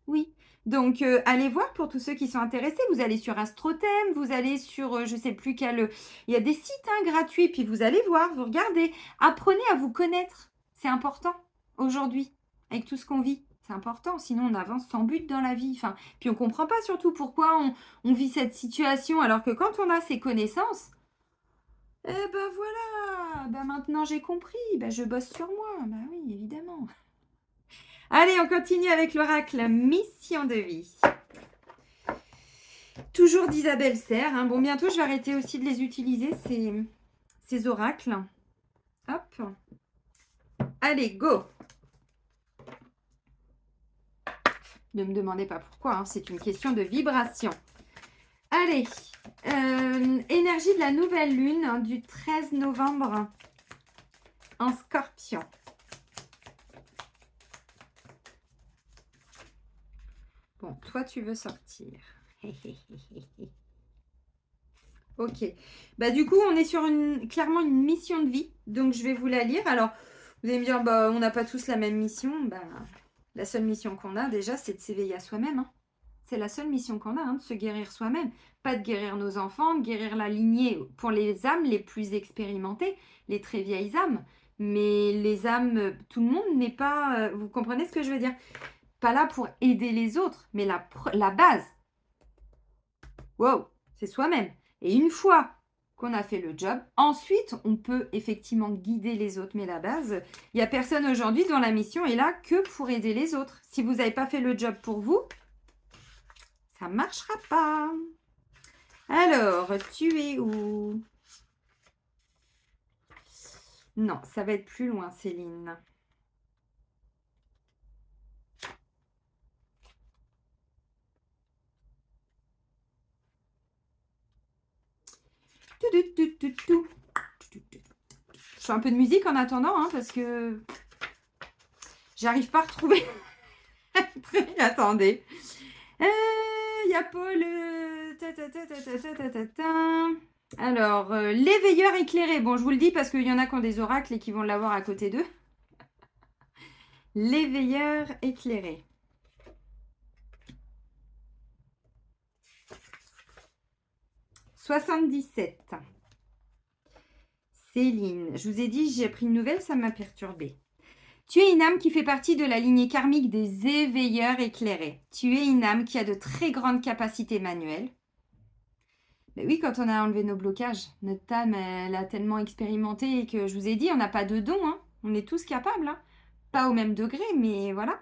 Oui. Donc, allez voir pour tous ceux qui sont intéressés. Vous allez sur Astrothème, vous allez sur, je ne sais plus quel... Il y a des sites gratuits, puis vous allez voir, vous regardez. Apprenez à vous connaître. C'est important aujourd'hui, avec tout ce qu'on vit. C'est important, sinon on avance sans but dans la vie. Enfin, puis on ne comprend pas surtout pourquoi on vit cette situation, alors que quand on a ces connaissances, eh ben voilà, ben maintenant j'ai compris, ben je bosse sur moi, ben oui, évidemment. Allez, on continue avec l'oracle Mission de vie. Toujours d'Isabelle Serre. Hein. Bon, bientôt je vais arrêter aussi de les utiliser, ces oracles. Hop. Allez, go. Ne me demandez pas pourquoi, hein, c'est une question de vibration. Allez, énergie de la nouvelle lune hein, du 13 novembre en Scorpion. Bon, toi tu veux sortir. Ok. Bah du coup, on est sur clairement une mission de vie. Donc je vais vous la lire. Alors, vous allez me dire, bah on n'a pas tous la même mission. Bah, la seule mission qu'on a déjà, c'est de s'éveiller à soi-même. Hein. C'est la seule mission qu'on a, hein, de se guérir soi-même. Pas de guérir nos enfants, de guérir la lignée pour les âmes les plus expérimentées, les très vieilles âmes. Mais les âmes, tout le monde n'est pas... vous comprenez ce que je veux dire? Pas là pour aider les autres, mais la base. Wow, c'est soi-même. Et une fois qu'on a fait le job, ensuite, on peut effectivement guider les autres. Mais la base, il n'y a personne aujourd'hui dont la mission est là que pour aider les autres. Si vous n'avez pas fait le job pour vous, ça ne marchera pas. Alors, tu es où? Non, ça va être plus loin, Céline. Je fais un peu de musique en attendant, hein, parce que j'arrive pas à retrouver. Attendez. Il y a Paul. Alors, l'éveilleur éclairé. Bon, je vous le dis parce qu'il y en a qui ont des oracles et qui vont l'avoir à côté d'eux. L'éveilleur éclairé. « 77. Céline, je vous ai dit, j'ai pris une nouvelle, ça m'a perturbée. Tu es une âme qui fait partie de la lignée karmique des éveilleurs éclairés. Tu es une âme qui a de très grandes capacités manuelles. Mais oui, quand on a enlevé nos blocages, notre âme, elle a tellement expérimenté que je vous ai dit, on n'a pas de don. Hein. On est tous capables. Hein. Pas au même degré, mais voilà.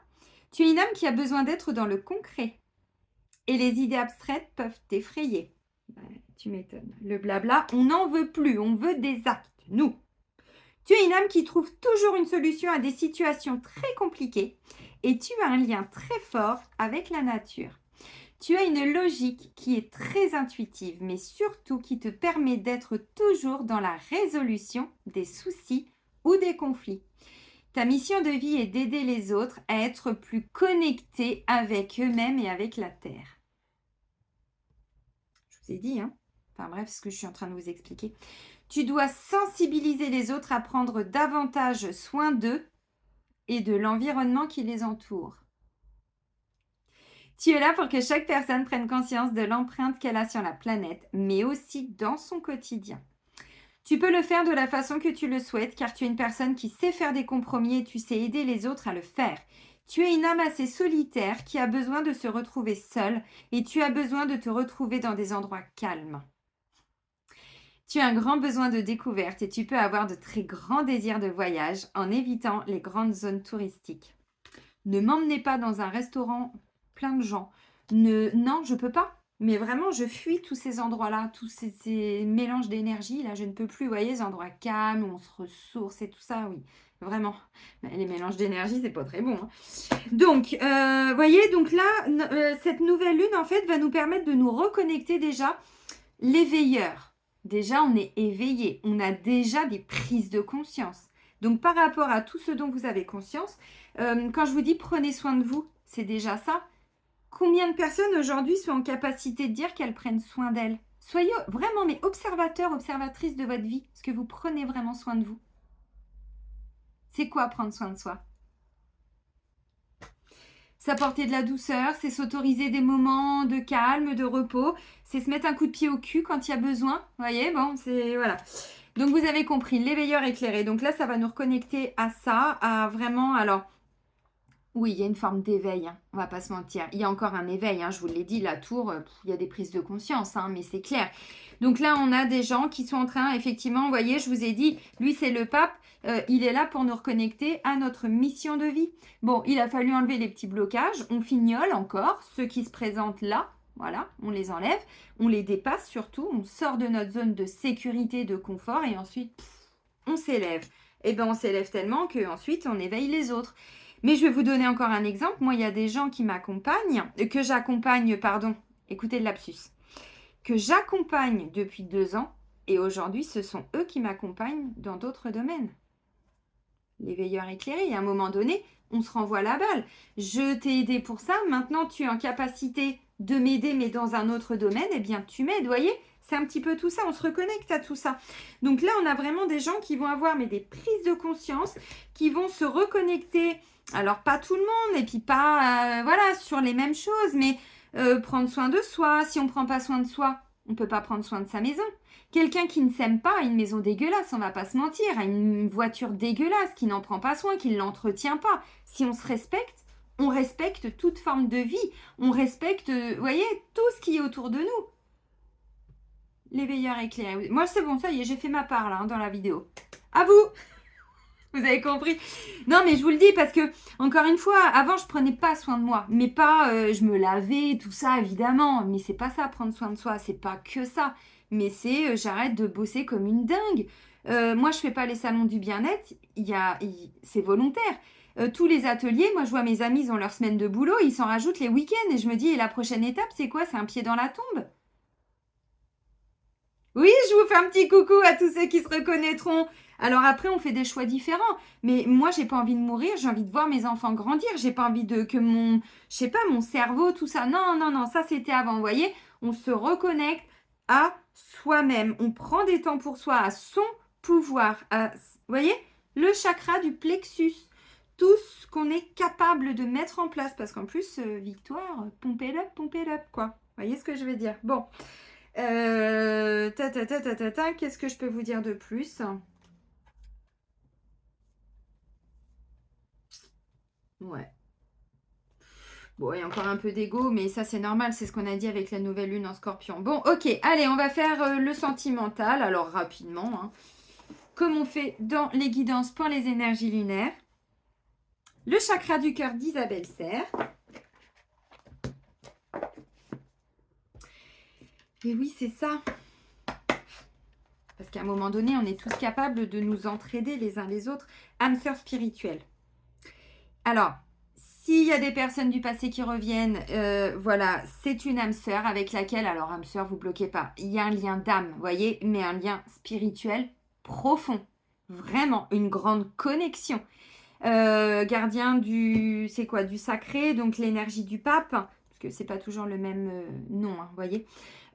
Tu es une âme qui a besoin d'être dans le concret. Et les idées abstraites peuvent t'effrayer. Tu m'étonnes. Le blabla, on n'en veut plus. On veut des actes. Nous. Tu es une âme qui trouve toujours une solution à des situations très compliquées et tu as un lien très fort avec la nature. Tu as une logique qui est très intuitive, mais surtout qui te permet d'être toujours dans la résolution des soucis ou des conflits. Ta mission de vie est d'aider les autres à être plus connectés avec eux-mêmes et avec la Terre. Je vous ai dit, hein? Enfin bref, ce que je suis en train de vous expliquer. Tu dois sensibiliser les autres à prendre davantage soin d'eux et de l'environnement qui les entoure. Tu es là pour que chaque personne prenne conscience de l'empreinte qu'elle a sur la planète, mais aussi dans son quotidien. Tu peux le faire de la façon que tu le souhaites, car tu es une personne qui sait faire des compromis et tu sais aider les autres à le faire. Tu es une âme assez solitaire qui a besoin de se retrouver seule et tu as besoin de te retrouver dans des endroits calmes. Tu as un grand besoin de découverte et tu peux avoir de très grands désirs de voyage en évitant les grandes zones touristiques. Ne m'emmenez pas dans un restaurant plein de gens. Non, je peux pas. Mais vraiment, je fuis tous ces endroits-là, tous ces mélanges d'énergie. Là, je ne peux plus. Vous voyez, les endroits calmes où on se ressource et tout ça, oui. Vraiment. Les mélanges d'énergie, c'est pas très bon. Hein. Donc, voyez, donc là, cette nouvelle lune, en fait, va nous permettre de nous reconnecter déjà l'éveilleur. Déjà, on est éveillé. On a déjà des prises de conscience. Donc, par rapport à tout ce dont vous avez conscience, quand je vous dis prenez soin de vous, c'est déjà ça. Combien de personnes aujourd'hui sont en capacité de dire qu'elles prennent soin d'elles? Soyez vraiment mais observateurs, observatrices de votre vie. Est-ce que vous prenez vraiment soin de vous? C'est quoi prendre soin de soi? S'apporter de la douceur, c'est s'autoriser des moments de calme, de repos, c'est se mettre un coup de pied au cul quand il y a besoin. Vous voyez, bon, c'est voilà. Donc vous avez compris, l'éveilleur éclairé. Donc là, ça va nous reconnecter à ça, à vraiment, alors... Oui, il y a une forme d'éveil, hein, on va pas se mentir. Il y a encore un éveil, hein, je vous l'ai dit, la tour, il y a des prises de conscience, hein, mais c'est clair. Donc là, on a des gens qui sont en train, effectivement, vous voyez, je vous ai dit, lui c'est le pape, il est là pour nous reconnecter à notre mission de vie. Bon, il a fallu enlever les petits blocages, on fignole encore, ceux qui se présentent là, voilà, on les enlève, on les dépasse surtout, on sort de notre zone de sécurité, de confort, et ensuite, on s'élève. Et bien, on s'élève tellement qu'ensuite, on éveille les autres. Mais je vais vous donner encore un exemple. Moi, il y a des gens qui m'accompagnent, que j'accompagne, pardon, écoutez le lapsus, que j'accompagne depuis 2 ans et aujourd'hui, ce sont eux qui m'accompagnent dans d'autres domaines. L'éveilleur éclairé, et à un moment donné, on se renvoie la balle. Je t'ai aidé pour ça, maintenant tu es en capacité de m'aider, mais dans un autre domaine, eh bien tu m'aides, voyez? C'est un petit peu tout ça, on se reconnecte à tout ça. Donc là, on a vraiment des gens qui vont avoir des prises de conscience, qui vont se reconnecter. Alors, pas tout le monde, et puis pas, voilà, sur les mêmes choses, mais prendre soin de soi. Si on ne prend pas soin de soi, on ne peut pas prendre soin de sa maison. Quelqu'un qui ne s'aime pas a une maison dégueulasse, on ne va pas se mentir, a une voiture dégueulasse, qui n'en prend pas soin, qui ne l'entretient pas. Si on se respecte, on respecte toute forme de vie. On respecte, vous voyez, tout ce qui est autour de nous. L'éveilleur éclairé. Moi, c'est bon, ça y est, j'ai fait ma part là, dans la vidéo. À vous! Vous avez compris? Non, mais je vous le dis parce que, encore une fois, avant, je prenais pas soin de moi. Mais pas, je me lavais, tout ça, évidemment. Mais c'est pas ça, prendre soin de soi. C'est pas que ça. Mais c'est, j'arrête de bosser comme une dingue. Moi, je fais pas les salons du bien-être. C'est volontaire. Tous les ateliers, moi, je vois mes amis, ils ont leur semaine de boulot. Ils s'en rajoutent les week-ends. Et je me dis, et la prochaine étape, c'est quoi? C'est un pied dans la tombe. Oui, je vous fais un petit coucou à tous ceux qui se reconnaîtront. Alors après, on fait des choix différents. Mais moi, j'ai pas envie de mourir. J'ai envie de voir mes enfants grandir. J'ai pas envie que mon, je sais pas, mon cerveau, tout ça. Non, non, non, ça c'était avant. Vous voyez, on se reconnecte à soi-même. On prend des temps pour soi, à son pouvoir. Vous voyez, le chakra du plexus. Tout ce qu'on est capable de mettre en place. Parce qu'en plus, Victoire, pompez-le, quoi. Vous voyez ce que je veux dire? Bon. Qu'est-ce que je peux vous dire de plus? Ouais. Bon, il y a encore un peu d'ego, mais ça c'est normal, c'est ce qu'on a dit avec la nouvelle lune en scorpion. Bon, ok, allez, on va faire le sentimental, alors rapidement, hein, comme on fait dans les guidances pour les énergies lunaires. Le chakra du cœur d'Isabelle Serre. Et oui, c'est ça. Parce qu'à un moment donné, on est tous capables de nous entraider les uns les autres. Âme sœur spirituelle. Alors, s'il y a des personnes du passé qui reviennent, voilà, c'est une âme sœur avec laquelle, alors âme sœur, vous bloquez pas. Il y a un lien d'âme, vous voyez, mais un lien spirituel profond. Vraiment, une grande connexion. Gardien du, c'est quoi, du sacré, donc l'énergie du pape, parce que c'est pas toujours le même nom, hein, vous voyez.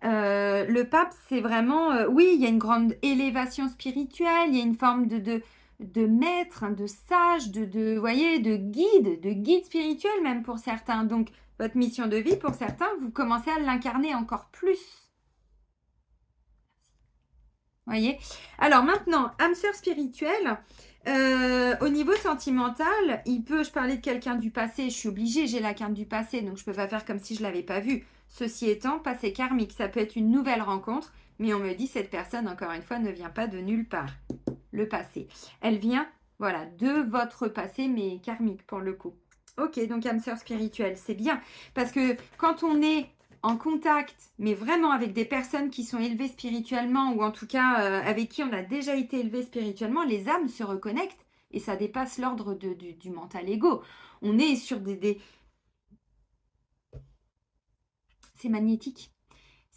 Le pape, c'est vraiment, oui, il y a une grande élévation spirituelle, il y a une forme de de maître, de sage, vous voyez, de guide spirituel même pour certains. Donc, votre mission de vie, pour certains, vous commencez à l'incarner encore plus. Voyez. Alors maintenant, âme sœur spirituelle, au niveau sentimental, je parlais de quelqu'un du passé, je suis obligée, j'ai la carte du passé, donc je ne peux pas faire comme si je ne l'avais pas vu. Ceci étant, passé karmique, ça peut être une nouvelle rencontre, mais on me dit cette personne, encore une fois, ne vient pas de nulle part. Le passé. Elle vient, voilà, de votre passé, mais karmique pour le coup. Ok, donc âme sœur spirituelle, c'est bien. Parce que quand on est en contact, mais vraiment avec des personnes qui sont élevées spirituellement, ou en tout cas avec qui on a déjà été élevé spirituellement, les âmes se reconnectent et ça dépasse l'ordre du mental ego. On est sur c'est magnétique.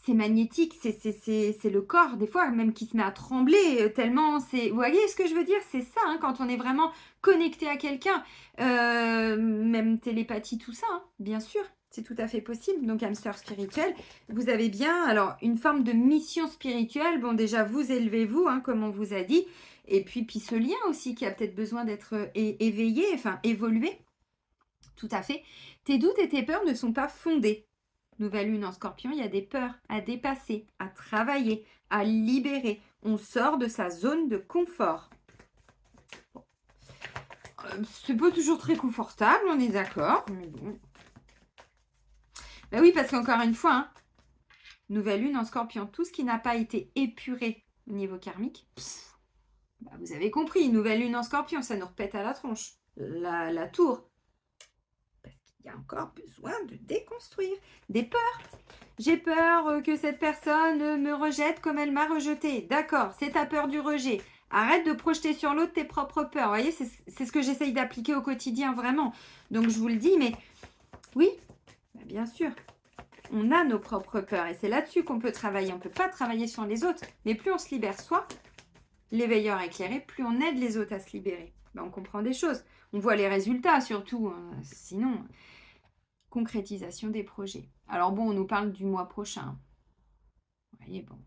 C'est magnétique, c'est le corps, des fois, même qui se met à trembler tellement c'est... Vous voyez ce que je veux dire? C'est ça, hein, quand on est vraiment connecté à quelqu'un. Même télépathie, tout ça, hein, bien sûr. C'est tout à fait possible. Donc, âme sœur spirituelle, vous avez bien, alors, une forme de mission spirituelle. Bon, déjà, vous élevez-vous, hein, comme on vous a dit. Et puis ce lien aussi qui a peut-être besoin d'être éveillé, enfin, évolué. Tout à fait. Tes doutes et tes peurs ne sont pas fondés. Nouvelle lune en scorpion, il y a des peurs à dépasser, à travailler, à libérer. On sort de sa zone de confort. Bon. C'est pas toujours très confortable, on est d'accord. Mais bon. Ben oui, parce qu'encore une fois, hein, nouvelle lune en scorpion, tout ce qui n'a pas été épuré au niveau karmique, bah vous avez compris, nouvelle lune en scorpion, ça nous repète à la tronche. La tour. Parce qu'il y a encore besoin de déconstruire. Des peurs. J'ai peur que cette personne me rejette comme elle m'a rejeté. D'accord, c'est ta peur du rejet. Arrête de projeter sur l'autre tes propres peurs. Vous voyez, c'est ce que j'essaye d'appliquer au quotidien, vraiment. Donc, je vous le dis, mais oui, bah, bien sûr, on a nos propres peurs. Et c'est là-dessus qu'on peut travailler. On ne peut pas travailler sur les autres. Mais plus on se libère soi, l'éveilleur éclairé, plus on aide les autres à se libérer. Bah, on comprend des choses. On voit les résultats, surtout. Hein. Sinon, concrétisation des projets. Alors bon, on nous parle du mois prochain. Vous voyez, bon.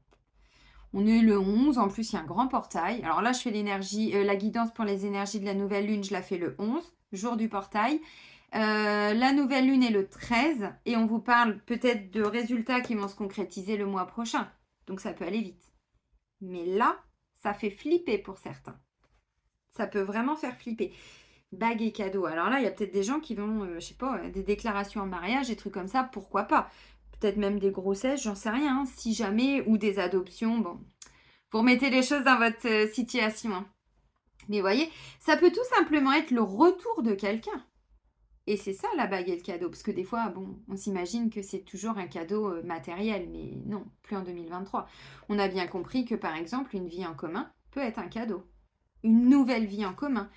On est le 11, en plus il y a un grand portail. Alors là, je fais l'énergie, la guidance pour les énergies de la nouvelle lune, je la fais le 11, jour du portail. La nouvelle lune est le 13 et on vous parle peut-être de résultats qui vont se concrétiser le mois prochain. Donc ça peut aller vite. Mais là, ça fait flipper pour certains. Ça peut vraiment faire flipper. Bague et cadeaux. Alors là, il y a peut-être des gens qui vont, je sais pas, des déclarations en mariage, des trucs comme ça, pourquoi pas. Peut-être même des grossesses, j'en sais rien, hein, si jamais, ou des adoptions, bon. Vous remettez les choses dans votre situation. Hein. Mais vous voyez, ça peut tout simplement être le retour de quelqu'un. Et c'est ça la bague et le cadeau. Parce que des fois, bon, on s'imagine que c'est toujours un cadeau matériel. Mais non, plus en 2023. On a bien compris que par exemple, une vie en commun peut être un cadeau. Une nouvelle vie en commun.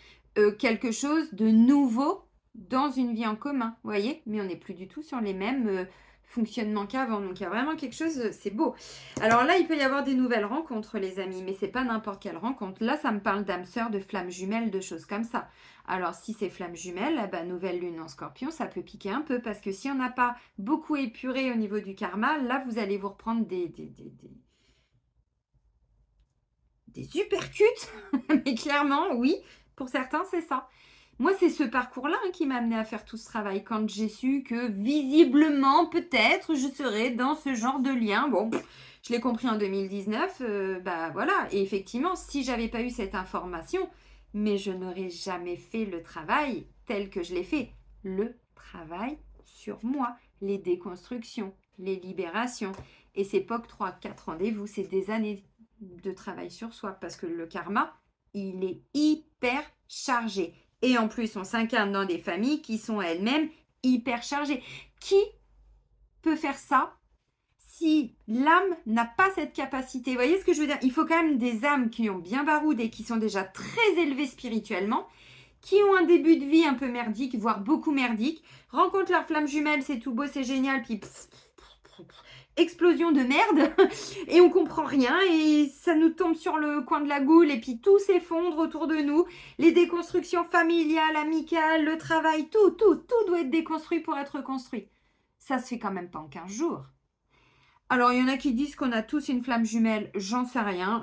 Quelque chose de nouveau dans une vie en commun. Vous voyez? Mais on n'est plus du tout sur les mêmes fonctionnements qu'avant. Donc il y a vraiment quelque chose, c'est beau. Alors là, il peut y avoir des nouvelles rencontres, les amis. Mais c'est pas n'importe quelle rencontre. Là, ça me parle d'âme sœur, de flammes jumelles, de choses comme ça. Alors, si c'est flamme jumelle, eh ben, nouvelle lune en scorpion, ça peut piquer un peu parce que si on n'a pas beaucoup épuré au niveau du karma, là, vous allez vous reprendre des uppercuts. Mais clairement, oui, pour certains, c'est ça. Moi, c'est ce parcours-là hein, qui m'a amené à faire tout ce travail. Quand j'ai su que visiblement, peut-être, je serais dans ce genre de lien. Bon, je l'ai compris en 2019. Bah voilà. Et effectivement, si j'avais pas eu cette information, mais je n'aurais jamais fait le travail tel que je l'ai fait. Le travail sur moi, les déconstructions, les libérations. Et c'est pas que 3-4 rendez-vous, c'est des années de travail sur soi parce que le karma, il est hyper chargé. Et en plus, on s'incarne dans des familles qui sont elles-mêmes hyper chargées. Qui peut faire ça si l'âme n'a pas cette capacité? Vous voyez ce que je veux dire? Il faut quand même des âmes qui ont bien baroudé et qui sont déjà très élevées spirituellement, qui ont un début de vie un peu merdique, voire beaucoup merdique, rencontrent leur flamme jumelle, c'est tout beau, c'est génial, puis explosion de merde et on comprend rien et ça nous tombe sur le coin de la goule et puis tout s'effondre autour de nous, les déconstructions familiales, amicales, le travail, tout doit être déconstruit pour être construit. Ça se fait quand même pas en 15 jours. Alors, il y en a qui disent qu'on a tous une flamme jumelle, j'en sais rien.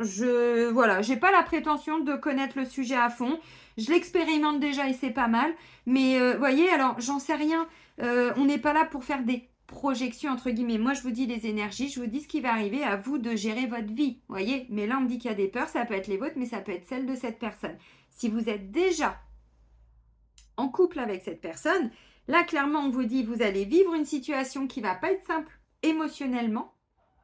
Voilà, j'ai pas la prétention de connaître le sujet à fond. Je l'expérimente déjà et c'est pas mal. Mais, voyez, alors, j'en sais rien. On n'est pas là pour faire des projections, entre guillemets. Moi, je vous dis les énergies, je vous dis ce qui va arriver, à vous de gérer votre vie. Voyez, mais là, on me dit qu'il y a des peurs, ça peut être les vôtres, mais ça peut être celle de cette personne. Si vous êtes déjà en couple avec cette personne, là, clairement, on vous dit, vous allez vivre une situation qui va pas être simple émotionnellement,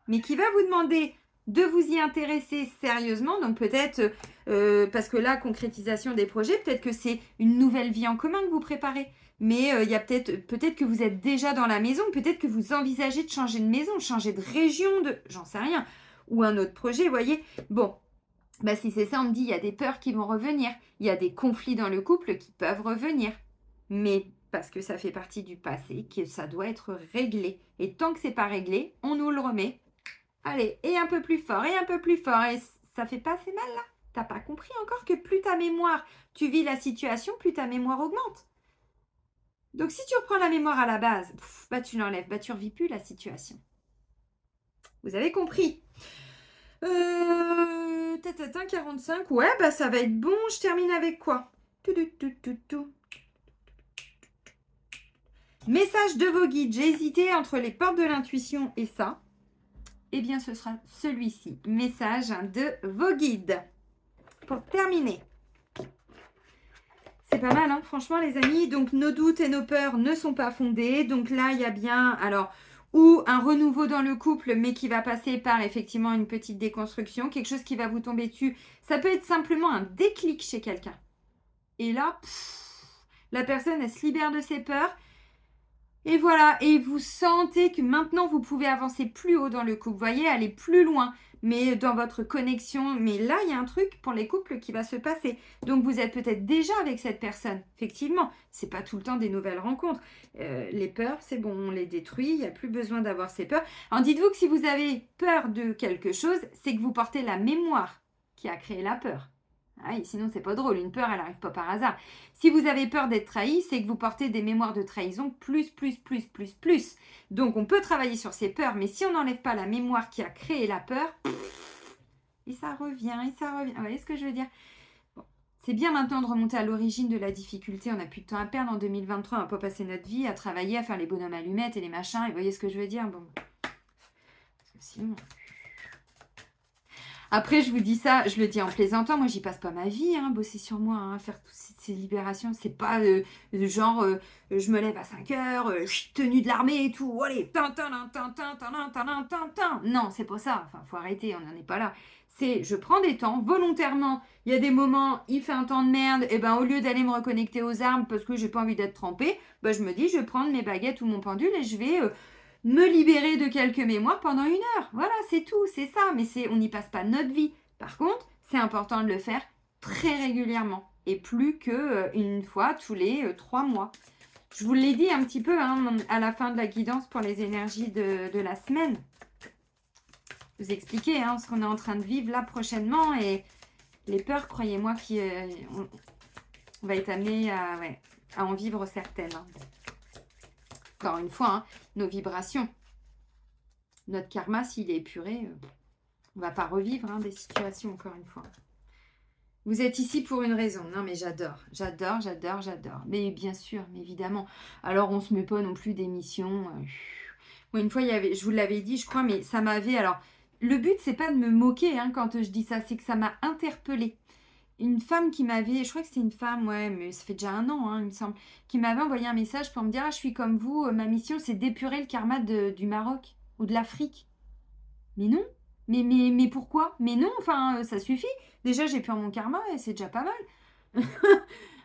mais qui va vous demander de vous y intéresser sérieusement. Donc peut-être, parce que là, concrétisation des projets, peut-être que c'est une nouvelle vie en commun que vous préparez. Mais il y a peut-être que vous êtes déjà dans la maison, peut-être que vous envisagez de changer de maison, changer de région, j'en sais rien, ou un autre projet, vous voyez. Bon, bah si c'est ça, on me dit, il y a des peurs qui vont revenir, il y a des conflits dans le couple qui peuvent revenir. Mais parce que ça fait partie du passé, que ça doit être réglé. Et tant que c'est pas réglé, on nous le remet. Allez, et un peu plus fort, et un peu plus fort. Et ça fait pas assez mal là. T'as pas compris encore que plus ta mémoire, tu vis la situation, plus ta mémoire augmente. Donc si tu reprends la mémoire à la base, bah tu l'enlèves, bah tu revis plus la situation. Vous avez compris? 45, ouais, bah ça va être bon. Je termine avec quoi? Message de vos guides. J'ai hésité entre les portes de l'intuition et ça. Eh bien, ce sera celui-ci. Message de vos guides. Pour terminer. C'est pas mal, hein, franchement, les amis. Donc, nos doutes et nos peurs ne sont pas fondés. Donc là, il y a bien, alors, ou un renouveau dans le couple, mais qui va passer par, effectivement, une petite déconstruction. Quelque chose qui va vous tomber dessus. Ça peut être simplement un déclic chez quelqu'un. Et là, la personne, elle se libère de ses peurs. Et voilà, et vous sentez que maintenant vous pouvez avancer plus haut dans le couple, vous voyez, aller plus loin, mais dans votre connexion. Mais là, il y a un truc pour les couples qui va se passer. Donc vous êtes peut-être déjà avec cette personne, effectivement. C'est pas tout le temps des nouvelles rencontres. Les peurs, c'est bon, on les détruit, il n'y a plus besoin d'avoir ces peurs. Alors dites-vous que si vous avez peur de quelque chose, c'est que vous portez la mémoire qui a créé la peur. Ah oui, sinon, c'est pas drôle. Une peur, elle n'arrive pas par hasard. Si vous avez peur d'être trahi, c'est que vous portez des mémoires de trahison plus. Donc, on peut travailler sur ces peurs, mais si on n'enlève pas la mémoire qui a créé la peur, et ça revient. Vous voyez ce que je veux dire? Bon. C'est bien maintenant de remonter à l'origine de la difficulté. On n'a plus de temps à perdre en 2023. On va pas passer notre vie à travailler, à faire les bonhommes allumettes et les machins. Et vous voyez ce que je veux dire? Bon. Parce que sinon... Après, je vous dis ça, je le dis en plaisantant, moi, j'y passe pas ma vie, hein, bosser sur moi, hein, faire toutes ces libérations. C'est pas genre, je me lève à 5 heures, tenue de l'armée et tout, allez, non, c'est pas ça, enfin, faut arrêter, on n'en est pas là. C'est, je prends des temps, volontairement, il y a des moments, il fait un temps de merde, et ben au lieu d'aller me reconnecter aux armes parce que j'ai pas envie d'être trempée, ben, je me dis, je vais prendre mes baguettes ou mon pendule et je vais... me libérer de quelques mémoires pendant 1 heure. Voilà, c'est tout, c'est ça. Mais on n'y passe pas notre vie. Par contre, c'est important de le faire très régulièrement. Et plus qu'une fois tous les 3 mois. Je vous l'ai dit un petit peu hein, à la fin de la guidance pour les énergies de la semaine. Vous expliquer hein, ce qu'on est en train de vivre là prochainement. Et les peurs, croyez-moi, on va être amené à en vivre certaines. Hein. Encore une fois, hein, nos vibrations. Notre karma, s'il est épuré, on ne va pas revivre hein, des situations, encore une fois. Vous êtes ici pour une raison. Non, mais j'adore. Mais bien sûr, mais évidemment. Alors, on ne se met pas non plus des missions. Moi, une fois, je vous l'avais dit, je crois, mais ça m'avait... Alors, le but, c'est pas de me moquer hein, quand je dis ça, c'est que ça m'a interpellée. Une femme qui m'avait, je crois que c'était une femme, ouais, mais ça fait déjà 1 an, hein, il me semble, qui m'avait envoyé un message pour me dire « Ah, je suis comme vous, ma mission, c'est d'épurer le karma du Maroc ou de l'Afrique. » Mais non, mais pourquoi? Mais non, enfin, ça suffit. Déjà, j'épure mon karma et c'est déjà pas mal.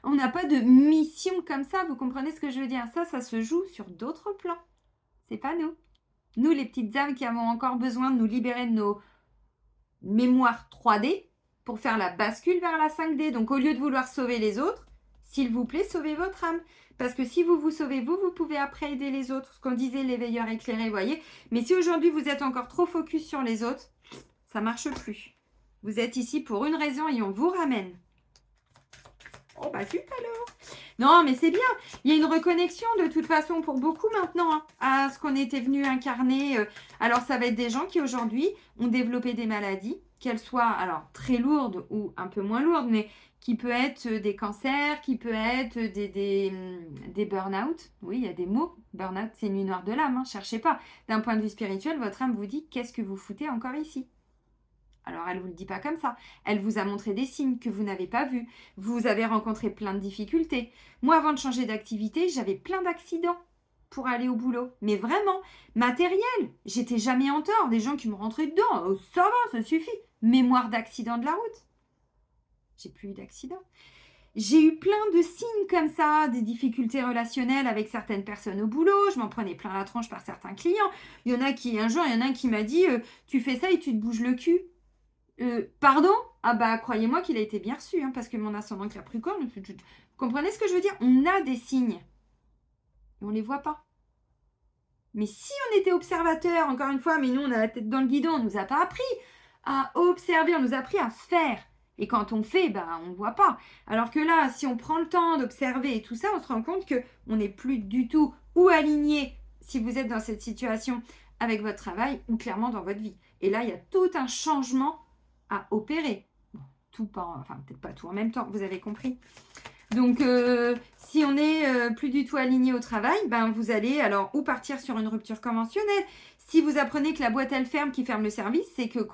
On n'a pas de mission comme ça, vous comprenez ce que je veux dire? Ça se joue sur d'autres plans. C'est pas nous. Nous, les petites âmes qui avons encore besoin de nous libérer de nos mémoires 3D, pour faire la bascule vers la 5D. Donc, au lieu de vouloir sauver les autres, s'il vous plaît, sauvez votre âme. Parce que si vous vous sauvez, vous pouvez après aider les autres. Ce qu'on disait, l'éveilleur éclairé, voyez. Mais si aujourd'hui, vous êtes encore trop focus sur les autres, ça ne marche plus. Vous êtes ici pour une raison et on vous ramène. Oh, bah zut alors. Non, mais c'est bien. Il y a une reconnexion de toute façon pour beaucoup maintenant hein, à ce qu'on était venu incarner. Alors, ça va être des gens qui aujourd'hui ont développé des maladies, qu'elles soient alors très lourdes ou un peu moins lourdes, mais qui peut être des cancers, qui peut être des burn-out. Oui, il y a des mots. Burn-out, c'est une nuit noire de l'âme, hein, cherchez pas. D'un point de vue spirituel, votre âme vous dit qu'est-ce que vous foutez encore ici. Alors, elle ne vous le dit pas comme ça. Elle vous a montré des signes que vous n'avez pas vus. Vous avez rencontré plein de difficultés. Moi, avant de changer d'activité, j'avais plein d'accidents pour aller au boulot. Mais vraiment, matériel. J'étais jamais en tort. Des gens qui me rentraient dedans. Oh, ça va, ça suffit. Mémoire d'accident de la route. J'ai plus eu d'accident. J'ai eu plein de signes comme ça, des difficultés relationnelles avec certaines personnes au boulot. Je m'en prenais plein la tronche par certains clients. Il y en a qui, un jour, il y en a un qui m'a dit tu fais ça et tu te bouges le cul. Pardon? Ah bah croyez-moi qu'il a été bien reçu, hein, parce que mon ascendant Capricorne, vous comprenez ce que je veux dire? On a des signes. Et on ne les voit pas. Mais si on était observateur, encore une fois, mais nous on a la tête dans le guidon, on ne nous a pas appris à observer, on nous a appris à faire. Et quand on fait, bah on ne voit pas. Alors que là, si on prend le temps d'observer et tout ça, on se rend compte qu'on n'est plus du tout ou aligné, si vous êtes dans cette situation, avec votre travail ou clairement dans votre vie. Et là, il y a tout un changement à opérer. Bon, tout pas, enfin peut-être pas tout en même temps, vous avez compris. Donc si on n'est plus du tout aligné au travail, ben vous allez alors ou partir sur une rupture conventionnelle. Si vous apprenez que la boîte elle ferme, qui ferme le service, c'est que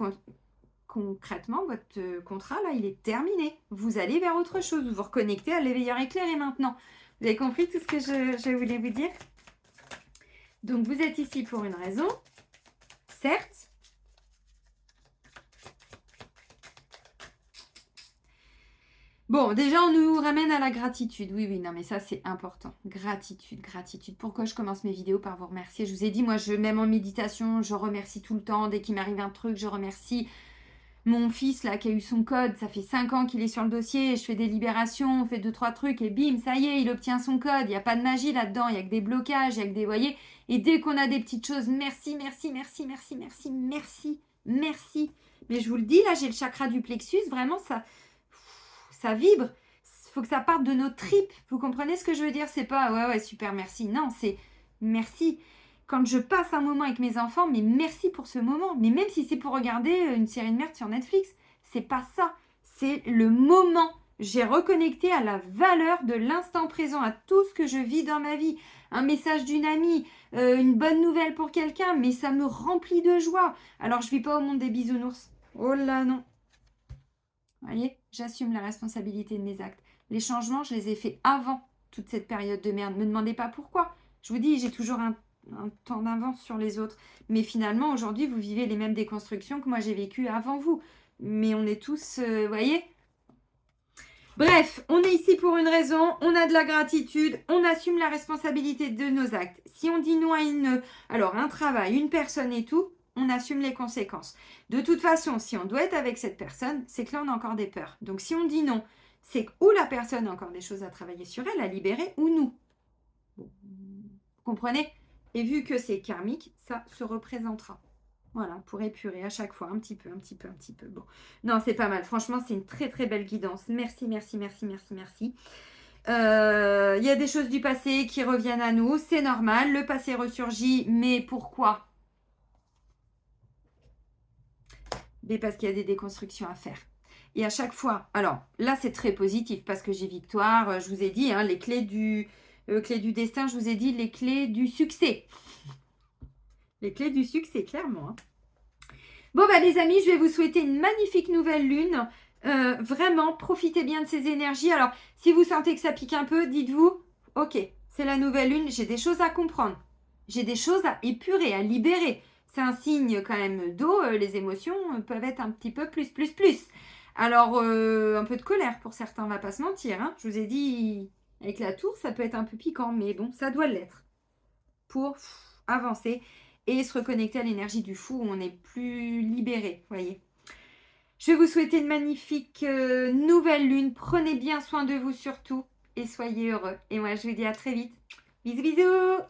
concrètement votre contrat là il est terminé. Vous allez vers autre chose, vous vous reconnectez à l'éveilleur éclairé maintenant. Vous avez compris tout ce que je voulais vous dire? Donc vous êtes ici pour une raison, certes. Bon, déjà, on nous ramène à la gratitude. Oui, oui, non, mais ça, c'est important. Gratitude, gratitude. Pourquoi je commence mes vidéos par vous remercier? Je vous ai dit, moi, même en méditation, je remercie tout le temps. Dès qu'il m'arrive un truc, je remercie mon fils, là, qui a eu son code. Ça fait 5 ans qu'il est sur le dossier. Je fais des libérations, on fait 2-3 trucs et bim, ça y est, il obtient son code. Il n'y a pas de magie là-dedans. Il n'y a que des blocages, il y a que des, voyez. Et dès qu'on a des petites choses, merci, merci, merci, merci, merci, merci, merci. Mais je vous le dis, là, j'ai le chakra du plexus. Vraiment, ça vibre, il faut que ça parte de nos tripes. Vous comprenez ce que je veux dire? C'est pas ouais super merci. Non, c'est merci. Quand je passe un moment avec mes enfants, mais merci pour ce moment. Mais même si c'est pour regarder une série de merde sur Netflix, c'est pas ça. C'est le moment. J'ai reconnecté à la valeur de l'instant présent, à tout ce que je vis dans ma vie. Un message d'une amie, une bonne nouvelle pour quelqu'un, mais ça me remplit de joie. Alors je vis pas au monde des bisounours. Oh là non. Vous voyez, j'assume la responsabilité de mes actes. Les changements, je les ai faits avant toute cette période de merde. Ne me demandez pas pourquoi. Je vous dis, j'ai toujours un temps d'avance sur les autres. Mais finalement, aujourd'hui, vous vivez les mêmes déconstructions que moi j'ai vécues avant vous. Mais on est tous, vous voyez. Bref, on est ici pour une raison. On a de la gratitude. On assume la responsabilité de nos actes. Si on dit non à un travail, une personne et tout, on assume les conséquences. De toute façon, si on doit être avec cette personne, c'est que là, on a encore des peurs. Donc, si on dit non, c'est que ou la personne a encore des choses à travailler sur elle, à libérer, ou nous. Vous comprenez? Et vu que c'est karmique, ça se représentera. Voilà, pour épurer à chaque fois, un petit peu, un petit peu, un petit peu. Bon, non, c'est pas mal. Franchement, c'est une très, très belle guidance. Merci, merci, merci, merci, merci. Il y a des choses du passé qui reviennent à nous. C'est normal. Le passé ressurgit. Mais pourquoi? Mais parce qu'il y a des déconstructions à faire. Et à chaque fois, alors là c'est très positif parce que j'ai victoire, je vous ai dit, hein, les clés du destin, je vous ai dit les clés du succès. Les clés du succès, clairement. Hein. Bon bah les amis, je vais vous souhaiter une magnifique nouvelle lune. Vraiment, profitez bien de ces énergies. Alors, si vous sentez que ça pique un peu, dites-vous, ok, c'est la nouvelle lune, j'ai des choses à comprendre. J'ai des choses à épurer, à libérer. C'est un signe quand même d'eau, les émotions peuvent être un petit peu plus. Alors, un peu de colère pour certains, on va pas se mentir. Hein. Je vous ai dit, avec la tour, ça peut être un peu piquant, mais bon, ça doit l'être. Pour avancer et se reconnecter à l'énergie du fou où on est plus libéré, voyez. Je vais vous souhaiter une magnifique nouvelle lune. Prenez bien soin de vous surtout et soyez heureux. Et moi, je vous dis à très vite. Bisous, bisous!